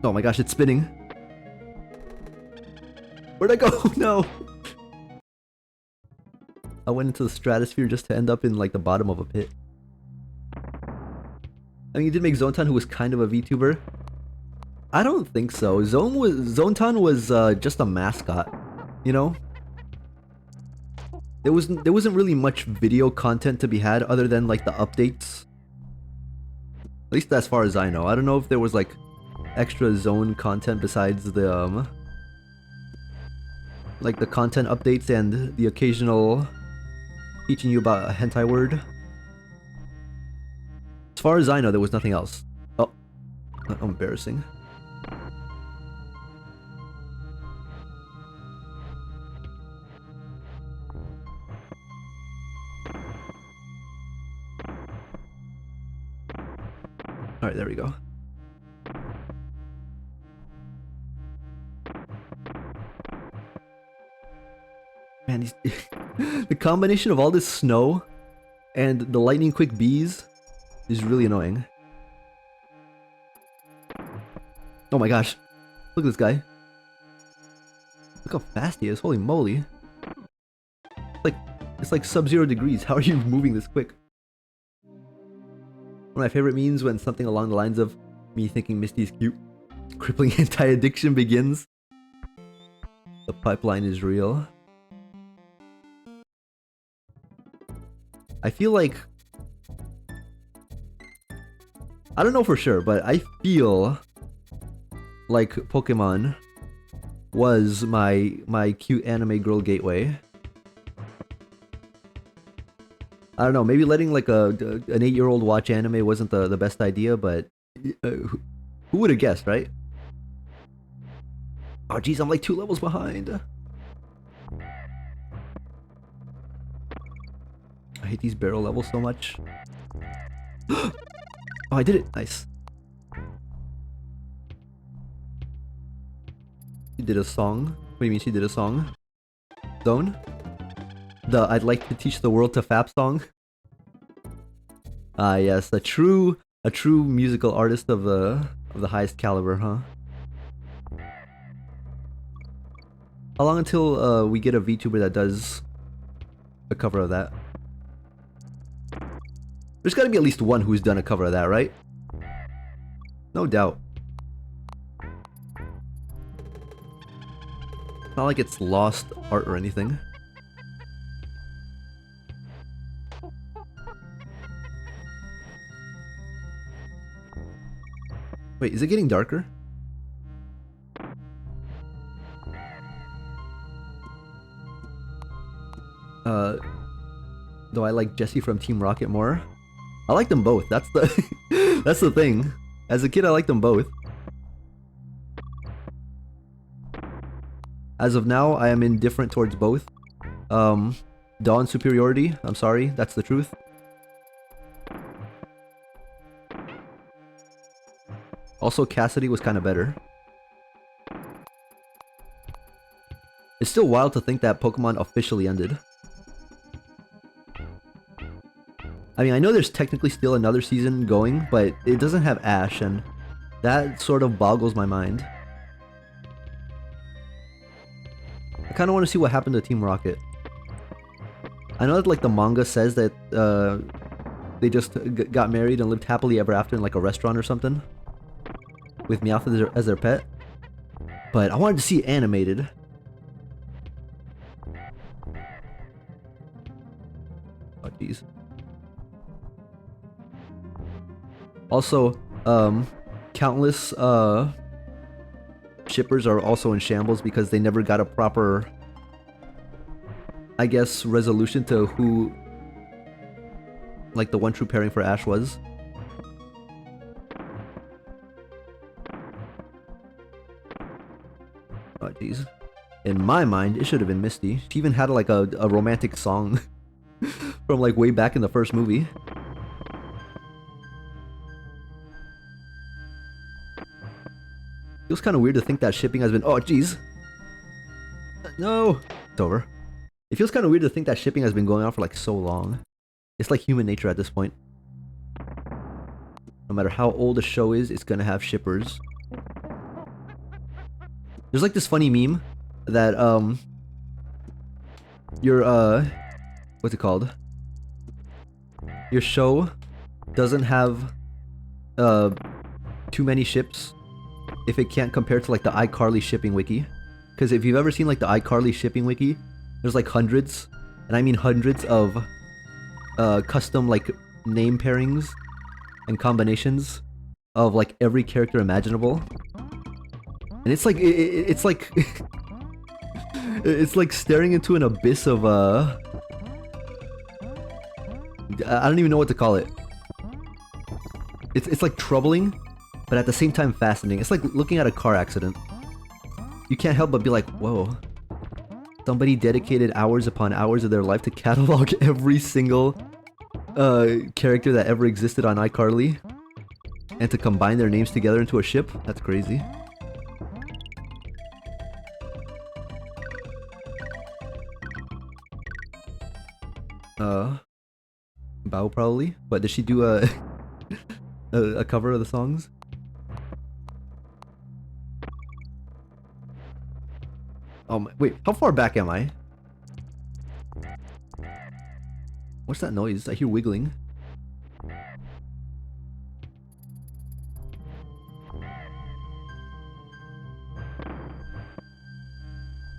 Speaker 1: Oh my gosh, it's spinning. Where'd I go? No! I went into the stratosphere just to end up in like the bottom of a pit. I mean, you did make Zontan, who was kind of a VTuber. I don't think so. Zontan was just a mascot, you know? There wasn't really much video content to be had other than like the updates. At least as far as I know. I don't know if there was like extra zone content besides the like the content updates and the occasional teaching you about a hentai word. As far as I know, there was nothing else. Oh, embarrassing. Alright, there we go. Man, the combination of all this snow and the lightning quick bees is really annoying. Oh my gosh. Look at this guy. Look how fast he is. Holy moly. It's like sub-zero degrees. How are you moving this quick? One of my favorite memes when something along the lines of me thinking Misty's cute. Crippling anti-addiction begins. The pipeline is real. I feel like... I don't know for sure, but I feel like Pokemon was my cute anime girl gateway. I don't know, maybe letting like an 8-year-old watch anime wasn't the best idea, but who would have guessed, right? Oh geez, I'm like 2 levels behind. I hate these barrel levels so much. Oh, I did it! Nice. She did a song? What do you mean she did a song? Zone? The I'd like to teach the world to Fap song? Ah yes, a true musical artist of the highest caliber, huh? How long until we get a VTuber that does a cover of that? There's gotta be at least one who's done a cover of that, right? No doubt. Not like it's lost art or anything. Wait, is it getting darker? Though I like Jesse from Team Rocket more. I like them both. That's the that's the thing. As a kid, I liked them both. As of now, I am indifferent towards both. Dawn superiority. I'm sorry, that's the truth. Also, Cassidy was kind of better. It's still wild to think that Pokemon officially ended. I mean, I know there's technically still another season going, but it doesn't have Ash, and that sort of boggles my mind. I kind of want to see what happened to Team Rocket. I know that like the manga says that they just got married and lived happily ever after in like a restaurant or something, with Meowth as their pet. But I wanted to see it animated. Oh jeez. Also, countless shippers are also in shambles because they never got a proper, I guess, resolution to who, like, the one true pairing for Ash was. Oh jeez. In my mind, it should have been Misty. She even had like a romantic song from like way back in the first movie. It was kind of weird to think that shipping has been... Oh, jeez. No! It's over. It feels kind of weird to think that shipping has been going on for like so long. It's like human nature at this point. No matter how old a show is, it's gonna have shippers. There's like this funny meme that your what's it called? Your show doesn't have too many ships if it can't compare to like the iCarly shipping wiki. Because if you've ever seen like the iCarly shipping wiki, there's like hundreds, and I mean hundreds of custom like name pairings and combinations of like every character imaginable. And it's like it's like it's like staring into an abyss of I don't even know what to call it. It's like troubling, but at the same time fascinating. It's like looking at a car accident. You can't help but be like, whoa. Somebody dedicated hours upon hours of their life to catalog every single character that ever existed on iCarly, and to combine their names together into a ship? That's crazy. Bao probably. But did she do a cover of the songs? Wait, how far back am I? What's that noise? I hear wiggling.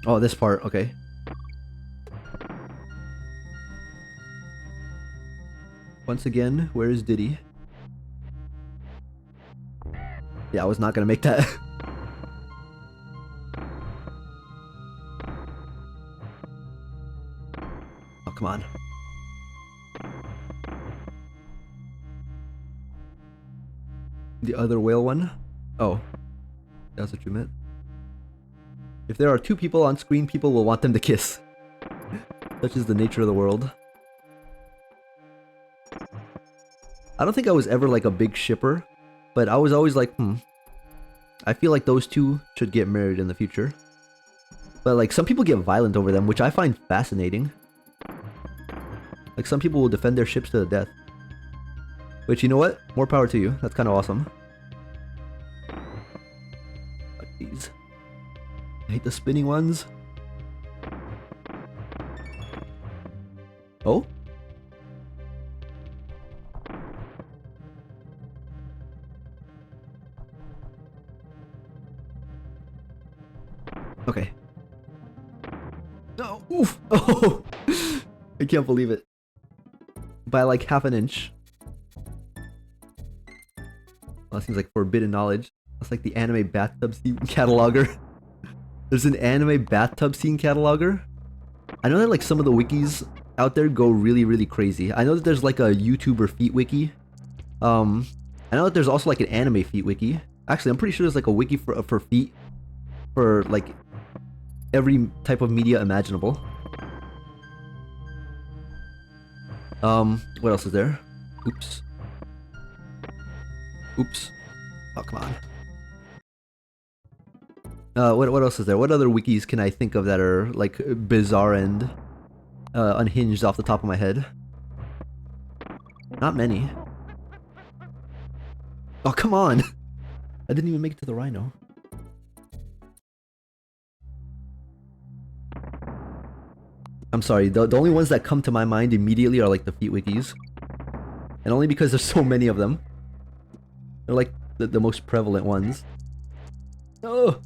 Speaker 1: Oh, this part, okay. Once again, where is Diddy? Yeah, I was not gonna make that. Oh, come on. The other whale one? Oh. That's what you meant. If there are two people on screen, people will want them to kiss. Such is the nature of the world. I don't think I was ever like a big shipper, but I was always like, I feel like those two should get married in the future. But like some people get violent over them, which I find fascinating. Like some people will defend their ships to the death. Which, you know what? More power to you. That's kind of awesome. Like these. I hate the spinning ones. Oh? Okay. No! Oof! Oh! I can't believe it. By like half an inch. Well, that seems like forbidden knowledge. That's like the anime bathtub scene cataloger. There's an anime bathtub scene cataloger? I know that like some of the wikis out there go really, really crazy. I know that there's like a YouTuber feet wiki. I know that there's also like an anime feet wiki. Actually, I'm pretty sure there's like a wiki for feet. For like every type of media imaginable. What else is there? Oops. Oops. Oh, come on. What else is there? What other wikis can I think of that are like bizarre and unhinged off the top of my head? Not many. Oh, come on! I didn't even make it to the rhino. I'm sorry, the only ones that come to my mind immediately are like the feet wikis. And only because there's so many of them. They're like the most prevalent ones. Oh!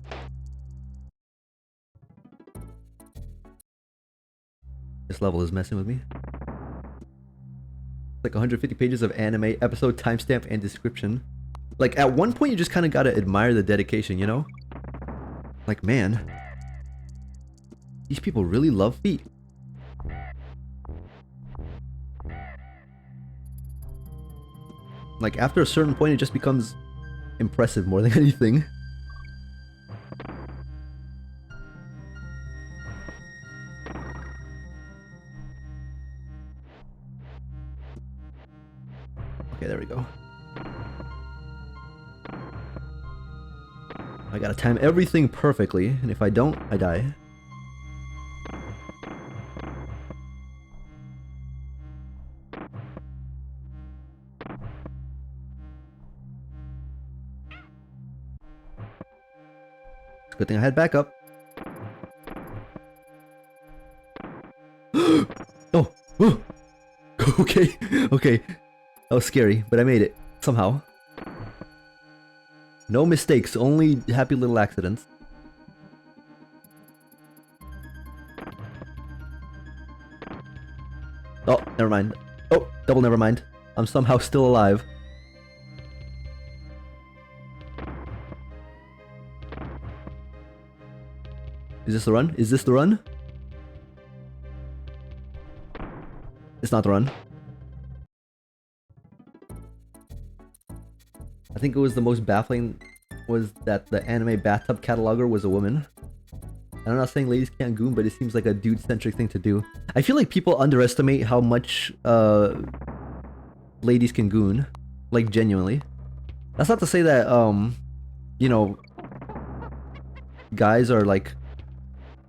Speaker 1: This level is messing with me. It's like 150 pages of anime, episode timestamp, and description. Like, at one point you just kind of gotta admire the dedication, you know? Like, man. These people really love feet. Like, after a certain point, it just becomes impressive more than anything. Okay, there we go. I gotta time everything perfectly, and if I don't, I die. Good thing I had backup. Oh, oh, okay, okay. That was scary, but I made it somehow. No mistakes, only happy little accidents. Oh, never mind. Oh, double never mind. I'm somehow still alive. Is this the run? Is this the run? It's not the run. I think it was the most baffling was that the anime bathtub cataloger was a woman. And I'm not saying ladies can't goon, but it seems like a dude-centric thing to do. I feel like people underestimate how much ladies can goon. Like, genuinely. That's not to say that, you know, guys are, like,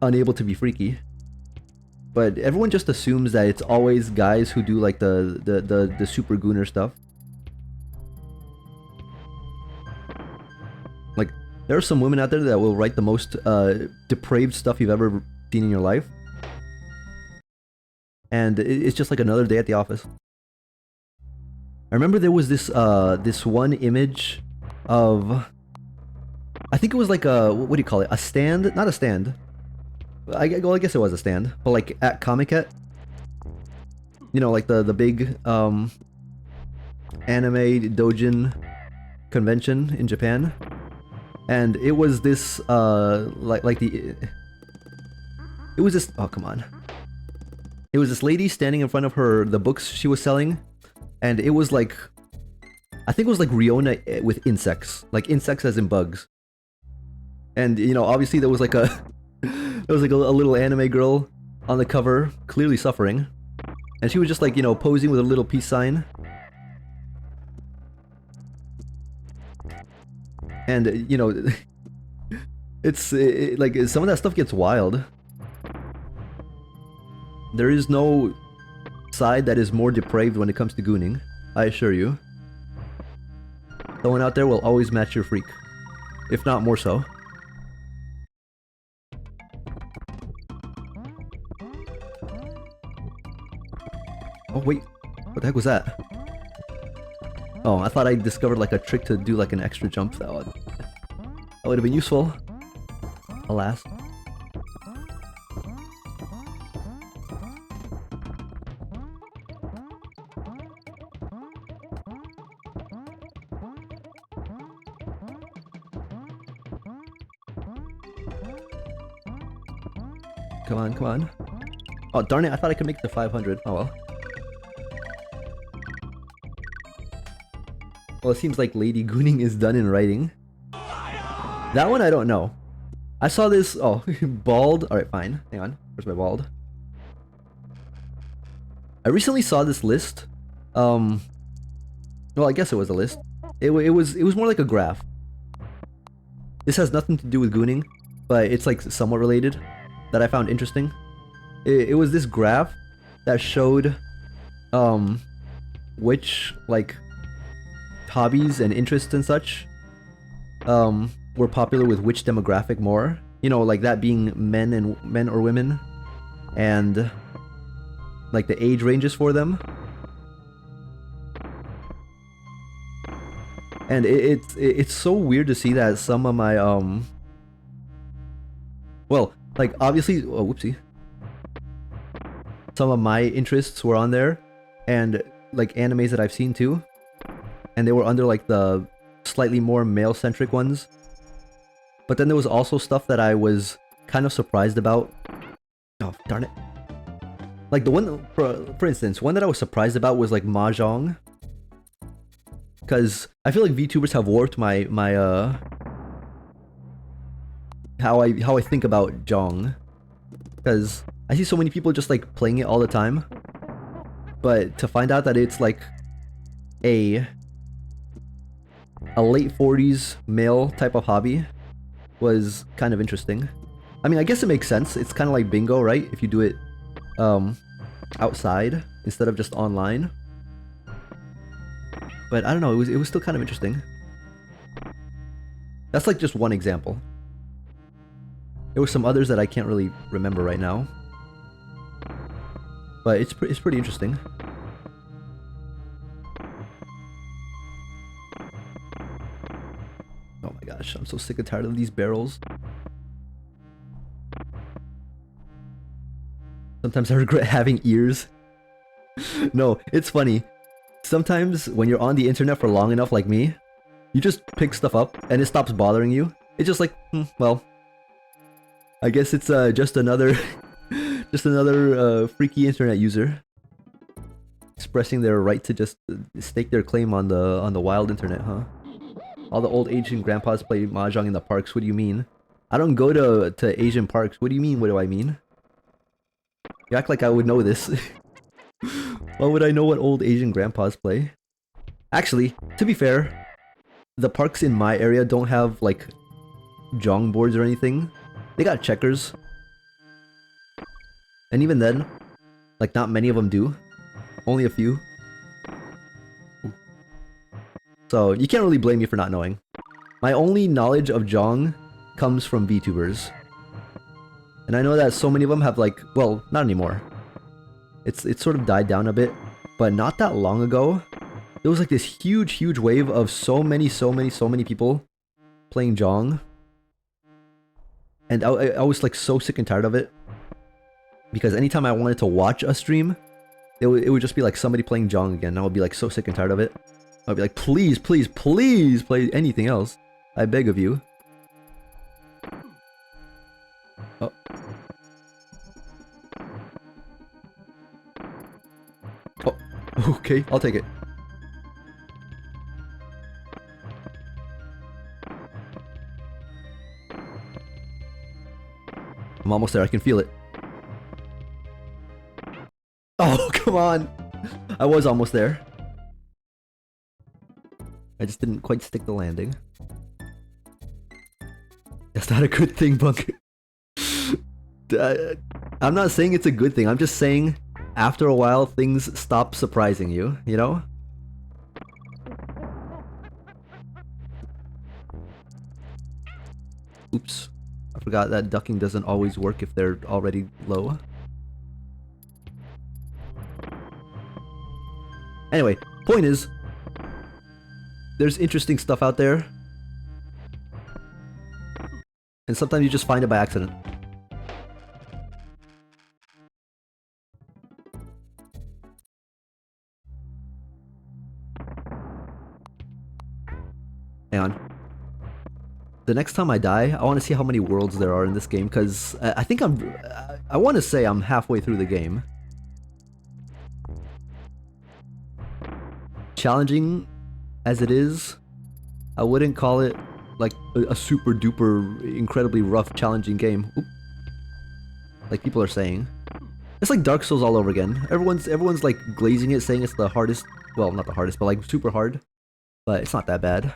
Speaker 1: unable to be freaky. But everyone just assumes that it's always guys who do, like, the super gooner stuff. Like, there are some women out there that will write the most depraved stuff you've ever seen in your life. And it's just like another day at the office. I remember there was this this one image of, I think it was like a, what do you call it? A stand? Not a stand. Well, I guess it was a stand, but like at Comiket. You know, like the big anime doujin convention in Japan. And it was this it was this, oh come on. It was this lady standing in front of the books she was selling, and it was like, I think it was like Riona with insects, like insects as in bugs. And you know, obviously there was like a there was like a little anime girl on the cover, clearly suffering, and she was just like, you know, posing with a little peace sign. And you know, it's like some of that stuff gets wild. There is no side that is more depraved when it comes to gooning, I assure you. Someone out there will always match your freak, if not more so. Oh wait, what the heck was that? Oh, I thought I discovered like a trick to do like an extra jump. That would have been useful. Alas. Come on, come on. Oh, darn it, I thought I could make it to 500. Oh well. Well, it seems like lady gooning is done in writing. That one I don't know. I saw this, oh, bald. Alright, fine. Hang on. Where's my bald? I recently saw this list. Well, I guess it was a list. It was more like a graph. This has nothing to do with gooning, but it's like somewhat related, that I found interesting. It was this graph that showed which like hobbies and interests and such were popular with which demographic more. You know, like that being men or women, and like the age ranges for them. And it's so weird to see that some of my well, like obviously, oh whoopsie, some of my interests were on there, and like animes that I've seen too, and they were under like the slightly more male-centric ones. But then there was also stuff that I was kind of surprised about. Oh darn it! Like the one, for instance, one that I was surprised about was like Mahjong, because I feel like VTubers have warped my how I think about Jong, because I see so many people just like playing it all the time, but to find out that it's like a late 40s male type of hobby was kind of interesting. I mean, I guess it makes sense. It's kind of like bingo, right? If you do it outside instead of just online. But I don't know, it was still kind of interesting. That's like just one example. There were some others that I can't really remember right now. But it's pretty interesting. Oh my gosh, I'm so sick and tired of these barrels. Sometimes I regret having ears. No, it's funny. Sometimes when you're on the internet for long enough like me, you just pick stuff up and it stops bothering you. It's just like, well, I guess it's just another just another freaky internet user expressing their right to just stake their claim on the wild internet, huh? All the old Asian grandpas play mahjong in the parks. What do you mean? I don't go to Asian parks. What do you mean? What do I mean? You act like I would know this. Why would I know what old Asian grandpas play? Actually, to be fair, the parks in my area don't have like jong boards or anything. They got checkers. And even then, like not many of them do. Only a few. So you can't really blame me for not knowing. My only knowledge of jong comes from VTubers. And I know that so many of them have like, well, not anymore. It's sort of died down a bit, but not that long ago, there was like this huge wave of so many people playing jong. And I was like so sick and tired of it. Because anytime I wanted to watch a stream, it would just be like somebody playing jong again. And I would be like so sick and tired of it. I'd be like, please play anything else. I beg of you. Oh. Oh, okay, I'll take it. I'm almost there, I can feel it. Oh, come on! I was almost there. I just didn't quite stick the landing. That's not a good thing, Bunk. I'm not saying it's a good thing, I'm just saying after a while things stop surprising you, you know? Oops. I forgot that ducking doesn't always work if they're already low. Anyway, point is, there's interesting stuff out there. And sometimes you just find it by accident. Hang on. The next time I die, I want to see how many worlds there are in this game, because I think I want to say I'm halfway through the game. Challenging as it is, I wouldn't call it like a super duper incredibly rough challenging game. Oop. Like people are saying. It's like Dark Souls all over again. Everyone's like glazing it, saying it's the hardest, well, not the hardest, but like super hard. But it's not that bad.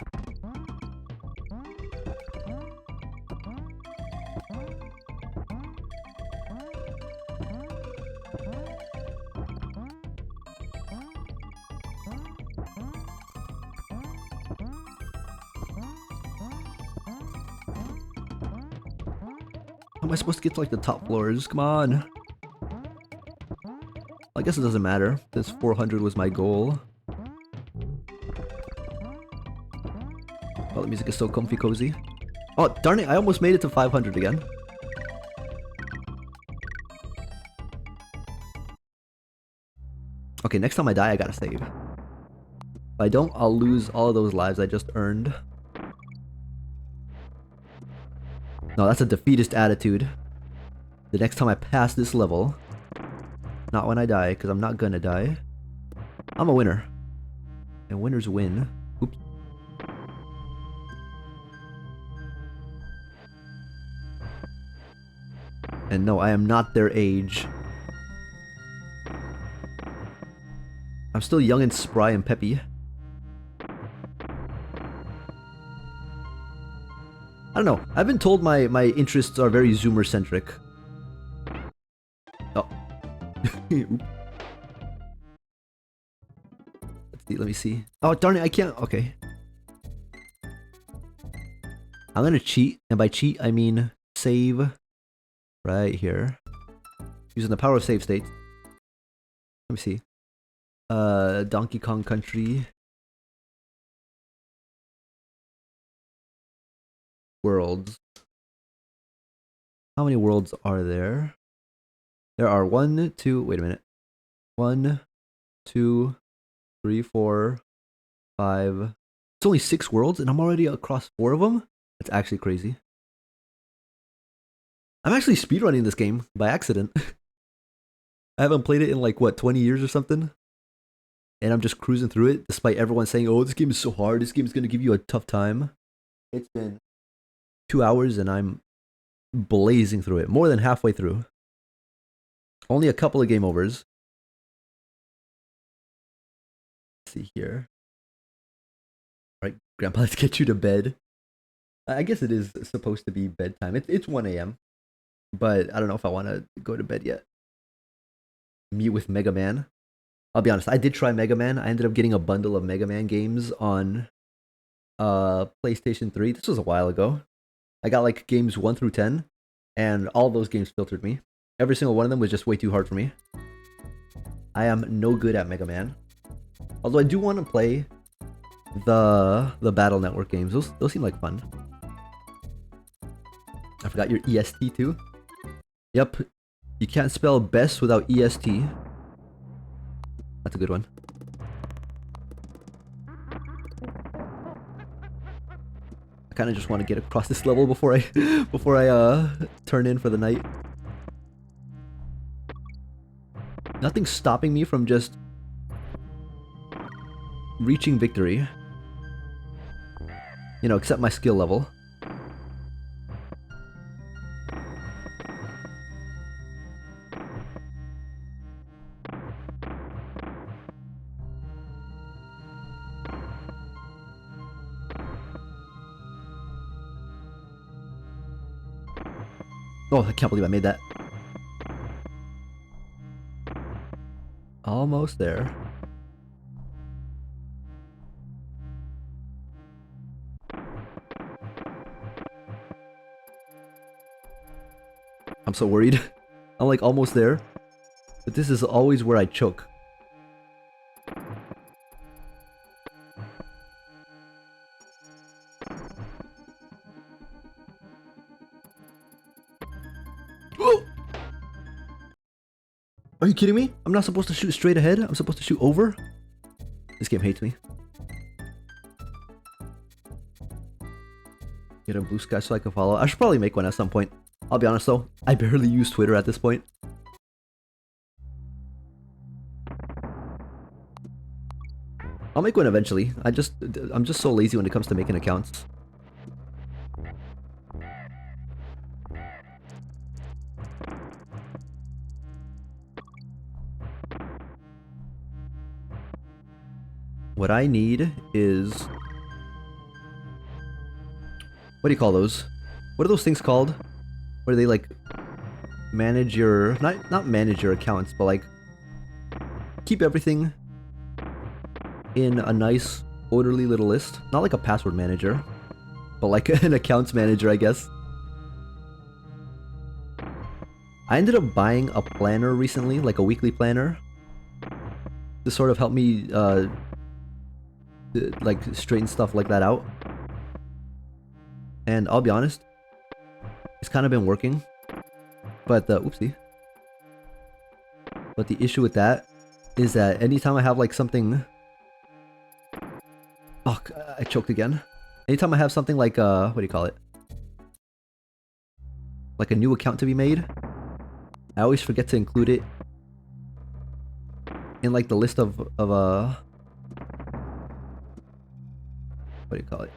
Speaker 1: How am I supposed to get to like the top floors? Come on. I guess it doesn't matter. This 400 was my goal. Oh, the music is so comfy cozy. Oh, darn it, I almost made it to 500 again. Okay, next time I die, I gotta save. If I don't, I'll lose all of those lives I just earned. No, that's a defeatist attitude. The next time I pass this level, not when I die, because I'm not gonna die, I'm a winner. And winners win. Oops. And no, I am not their age. I'm still young and spry and peppy. I don't know. I've been told my interests are very Zoomer-centric. Oh. Let me see. Oh, darn it, I can't. Okay. I'm gonna cheat, and by cheat, I mean save right here. Using the power of save states. Let me see. Donkey Kong Country. Worlds. How many worlds are there? There are 1, 2, wait a minute. 1, 2, 3, 4, 5. It's only 6 worlds and I'm already across 4 of them? That's actually crazy. I'm actually speedrunning this game by accident. I haven't played it in like, what, 20 years or something? And I'm just cruising through it despite everyone saying, oh, this game is so hard. This game is going to give you a tough time. It's been 2 hours and I'm blazing through it. More than halfway through. Only a couple of game overs. Let's see here. Alright, Grandpa, let's get you to bed. I guess it is supposed to be bedtime. It's 1 a.m. But I don't know if I want to go to bed yet. Meet with Mega Man. I'll be honest, I did try Mega Man. I ended up getting a bundle of Mega Man games on PlayStation 3. This was a while ago. I got like games 1 through 10, and all those games filtered me. Every single one of them was just way too hard for me. I am no good at Mega Man. Although I do want to play the Battle Network games. Those seem like fun. I forgot your EST too. Yep. You can't spell best without EST. That's a good one. I kind of just want to get across this level before I turn in for the night. Nothing's stopping me from just reaching victory. You know, except my skill level. Oh, I can't believe I made that. Almost there. I'm so worried. I'm like almost there. But this is always where I choke. Oh! Are you kidding me? I'm not supposed to shoot straight ahead? I'm supposed to shoot over? This game hates me. Get a blue sky so I can follow. I should probably make one at some point. I'll be honest though, I barely use Twitter at this point. I'll make one eventually. I'm just so lazy when it comes to making accounts. What I need is... what do you call those? What are those things called? Where they like manage your... not manage your accounts, but like keep everything in a nice orderly little list. Not like a password manager, but like an accounts manager, I guess. I ended up buying a planner recently, like a weekly planner, to sort of help me like straighten stuff like that out. And I'll be honest, it's kind of been working. But the oopsie. But the issue with that is that anytime I have like something... oh, I choked again. Anytime I have something like what do you call it? Like a new account to be made, I always forget to include it in like the list of what do you call it?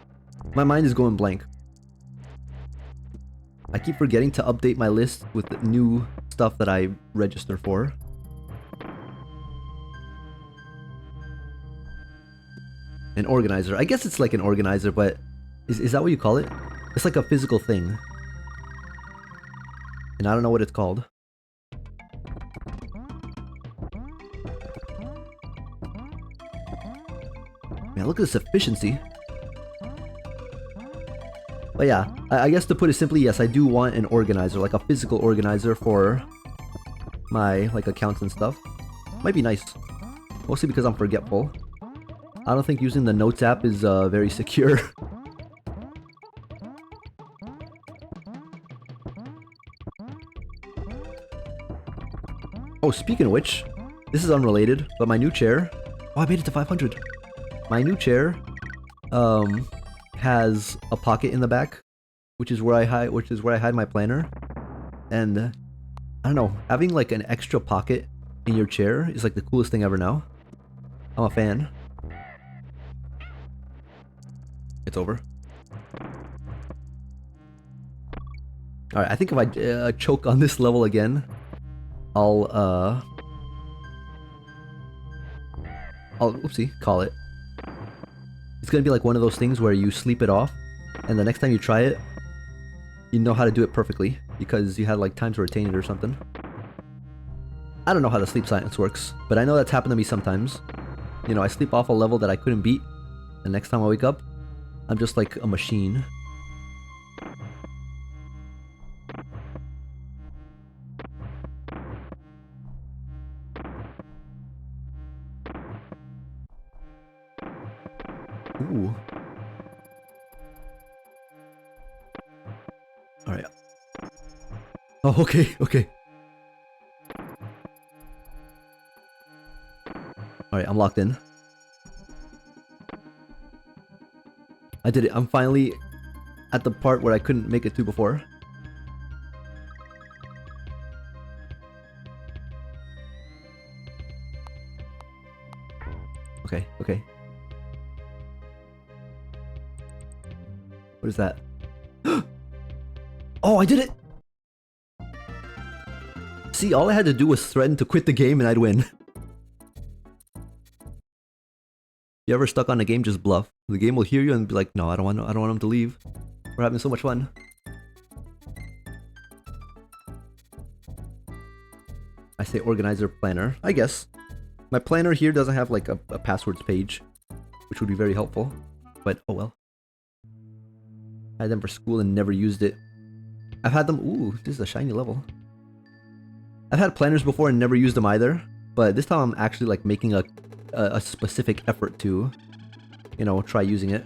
Speaker 1: My mind is going blank. I keep forgetting to update my list with the new stuff that I register for. An organizer. I guess it's like an organizer, but is that what you call it? It's like a physical thing. And I don't know what it's called. Man, look at this efficiency. But yeah, I guess to put it simply, yes, I do want an organizer, like a physical organizer for my like accounts and stuff. Might be nice. Mostly because I'm forgetful. I don't think using the Notes app is very secure. Oh, speaking of which, this is unrelated, but my new chair... Oh, I made it to 500. My new chair has a pocket in the back, which is where I hide my planner. And I don't know, having like an extra pocket in your chair is like the coolest thing ever now. I'm a fan. It's over. Alright, I think if I choke on this level again, I'll oopsie, call it. It's gonna be like one of those things where you sleep it off, and the next time you try it, you know how to do it perfectly, because you had like time to retain it or something. I don't know how the sleep science works, but I know that's happened to me sometimes. You know, I sleep off a level that I couldn't beat, and next time I wake up, I'm just like a machine. Ooh. Alright. Oh, okay, okay. Alright, I'm locked in. I did it. I'm finally at the part where I couldn't make it to before. Okay, okay. What is that? Oh, I did it! See, all I had to do was threaten to quit the game and I'd win. You ever stuck on a game, just bluff. The game will hear you and be like, no, I don't want him to leave. We're having so much fun. I say organizer planner, I guess. My planner here doesn't have like a passwords page, which would be very helpful. But oh well. I had them for school and never used it. I've had them, ooh, this is a shiny level. I've had planners before and never used them either, but this time I'm actually like making a specific effort to, you know, try using it.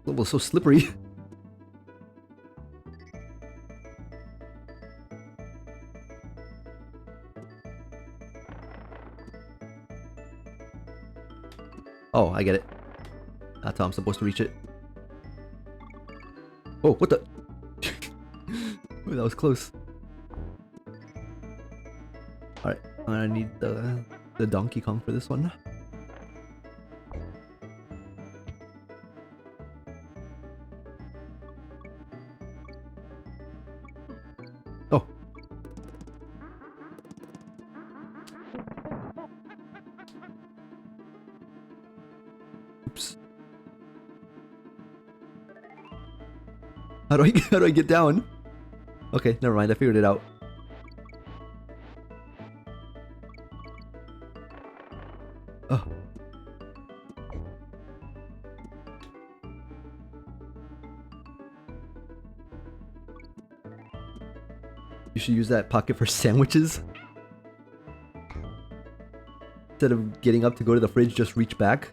Speaker 1: Level is so slippery. Oh, I get it. That's how I'm supposed to reach it. Oh, what the? Ooh, that was close. Alright, I'm gonna need the Donkey Kong for this one. Oh. Oops. How do I get down? Okay, never mind, I figured it out. Oh. You should use that pocket for sandwiches. Instead of getting up to go to the fridge, just reach back.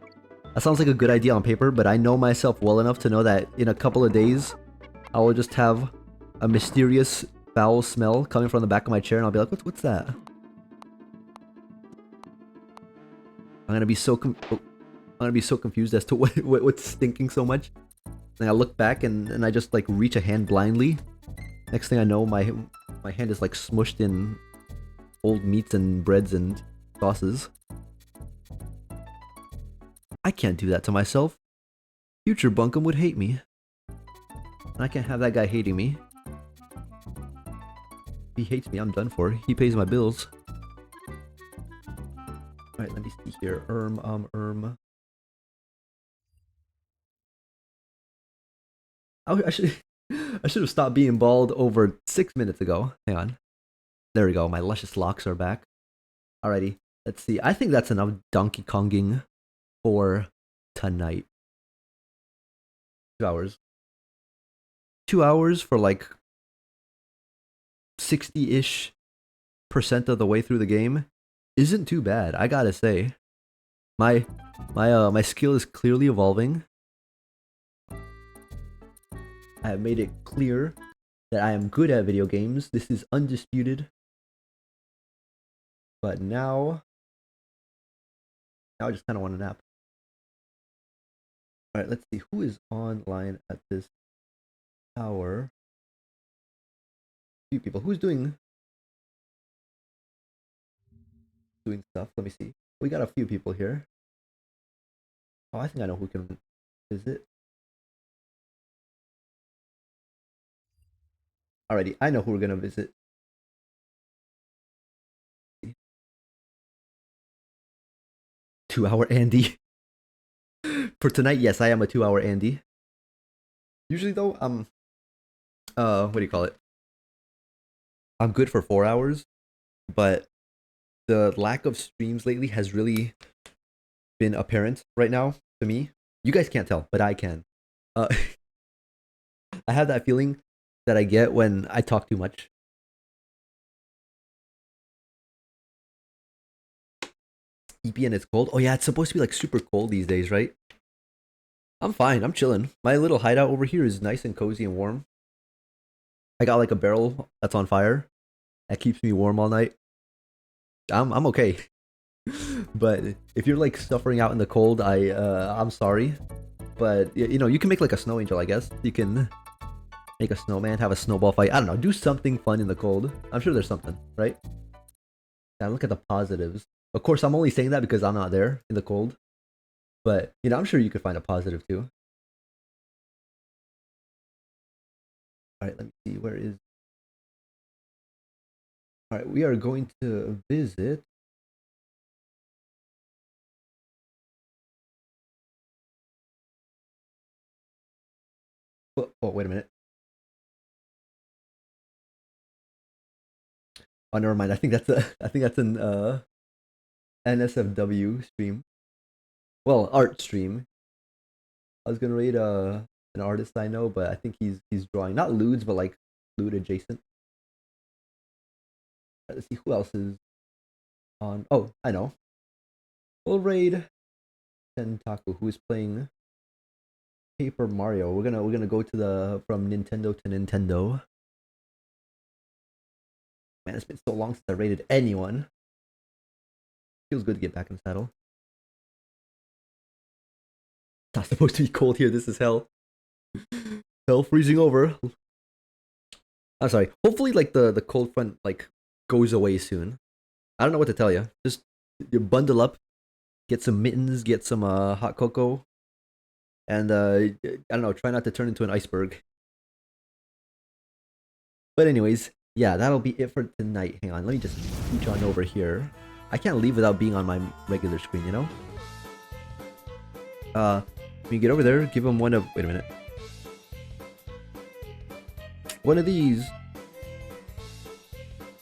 Speaker 1: That sounds like a good idea on paper, but I know myself well enough to know that in a couple of days, I will just have a mysterious foul smell coming from the back of my chair and I'll be like, what's that? I'm gonna be so confused as to what's stinking so much. And I look back and I just like reach a hand blindly. Next thing I know, my hand is like smushed in old meats and breads and sauces. I can't do that to myself. Future Bunkum would hate me. And I can't have that guy hating me. If he hates me, I'm done for. He pays my bills. Alright, let me see here. I should have stopped being bald over 6 minutes ago. Hang on. There we go. My luscious locks are back. Alrighty. Let's see. I think that's enough Donkey Konging for tonight. 2 hours. 2 hours for like 60-ish% of the way through the game isn't too bad, I gotta say. My skill is clearly evolving. I have made it clear that I am good at video games. This is undisputed. But now I just kind of want a nap. Alright, let's see who is online at this hour. Few people. Who's doing stuff? Let me see. We got a few people here. Oh, I think I know who can visit. Alrighty, I know who we're gonna visit. 2-hour Andy. For tonight, yes, I am a 2-hour Andy. Usually though, what do you call it? I'm good for 4 hours, but the lack of streams lately has really been apparent right now to me. You guys can't tell, but I can. I have that feeling that I get when I talk too much. EPN is cold. Oh yeah, it's supposed to be like super cold these days, right? I'm fine. I'm chilling. My little hideout over here is nice and cozy and warm. I got like a barrel that's on fire that keeps me warm all night. I'm okay. But if you're like suffering out in the cold, I'm sorry. But you know, you can make like a snow angel, I guess. You can make a snowman, have a snowball fight. I don't know, do something fun in the cold. I'm sure there's something, right? Now look at the positives. Of course, I'm only saying that because I'm not there in the cold. But, you know, I'm sure you could find a positive too. Alright, let me see. Where is... Alright, we are going to visit... Oh, wait a minute. Oh, never mind. I think that's an NSFW stream. Well, art stream. I was gonna rate an artist I know, but I think he's drawing not lewds, but like lewd adjacent. Let's see who else is on. Oh, I know. We'll raid Tentaku, who is playing Paper Mario. We're gonna go to the from Nintendo to Nintendo. Man, it's been so long since I rated anyone. Feels good to get back in the saddle. It's not supposed to be cold here. This is hell. Hell freezing over. I'm sorry. Hopefully, like the cold front like goes away soon. I don't know what to tell you. Just you bundle up, get some mittens, get some hot cocoa, and I don't know. Try not to turn into an iceberg. But anyways, yeah, that'll be it for tonight. Hang on, let me just scooch on over here. I can't leave without being on my regular screen, you know? When you get over there, give them one of... Wait a minute. One of these.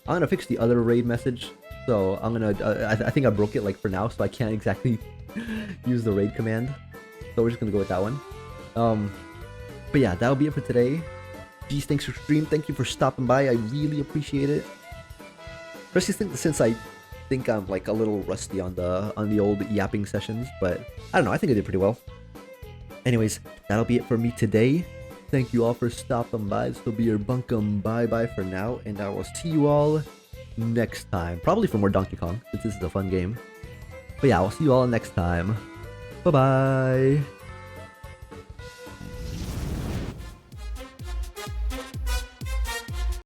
Speaker 1: I'm gonna fix the other raid message. So I'm gonna... I think I broke it like for now, so I can't exactly use the raid command. So we're just gonna go with that one. But yeah, that'll be it for today. Geez, thanks for stream. Thank you for stopping by. I really appreciate it. Especially since I think I'm like a little rusty on the old yapping sessions, but I don't know. I think I did pretty well. Anyways, that'll be it for me today. Thank you all for stopping by. This will be your bunkum bye-bye for now, and I will see you all next time. Probably for more Donkey Kong, since this is a fun game. But yeah, I'll see you all next time. Bye-bye!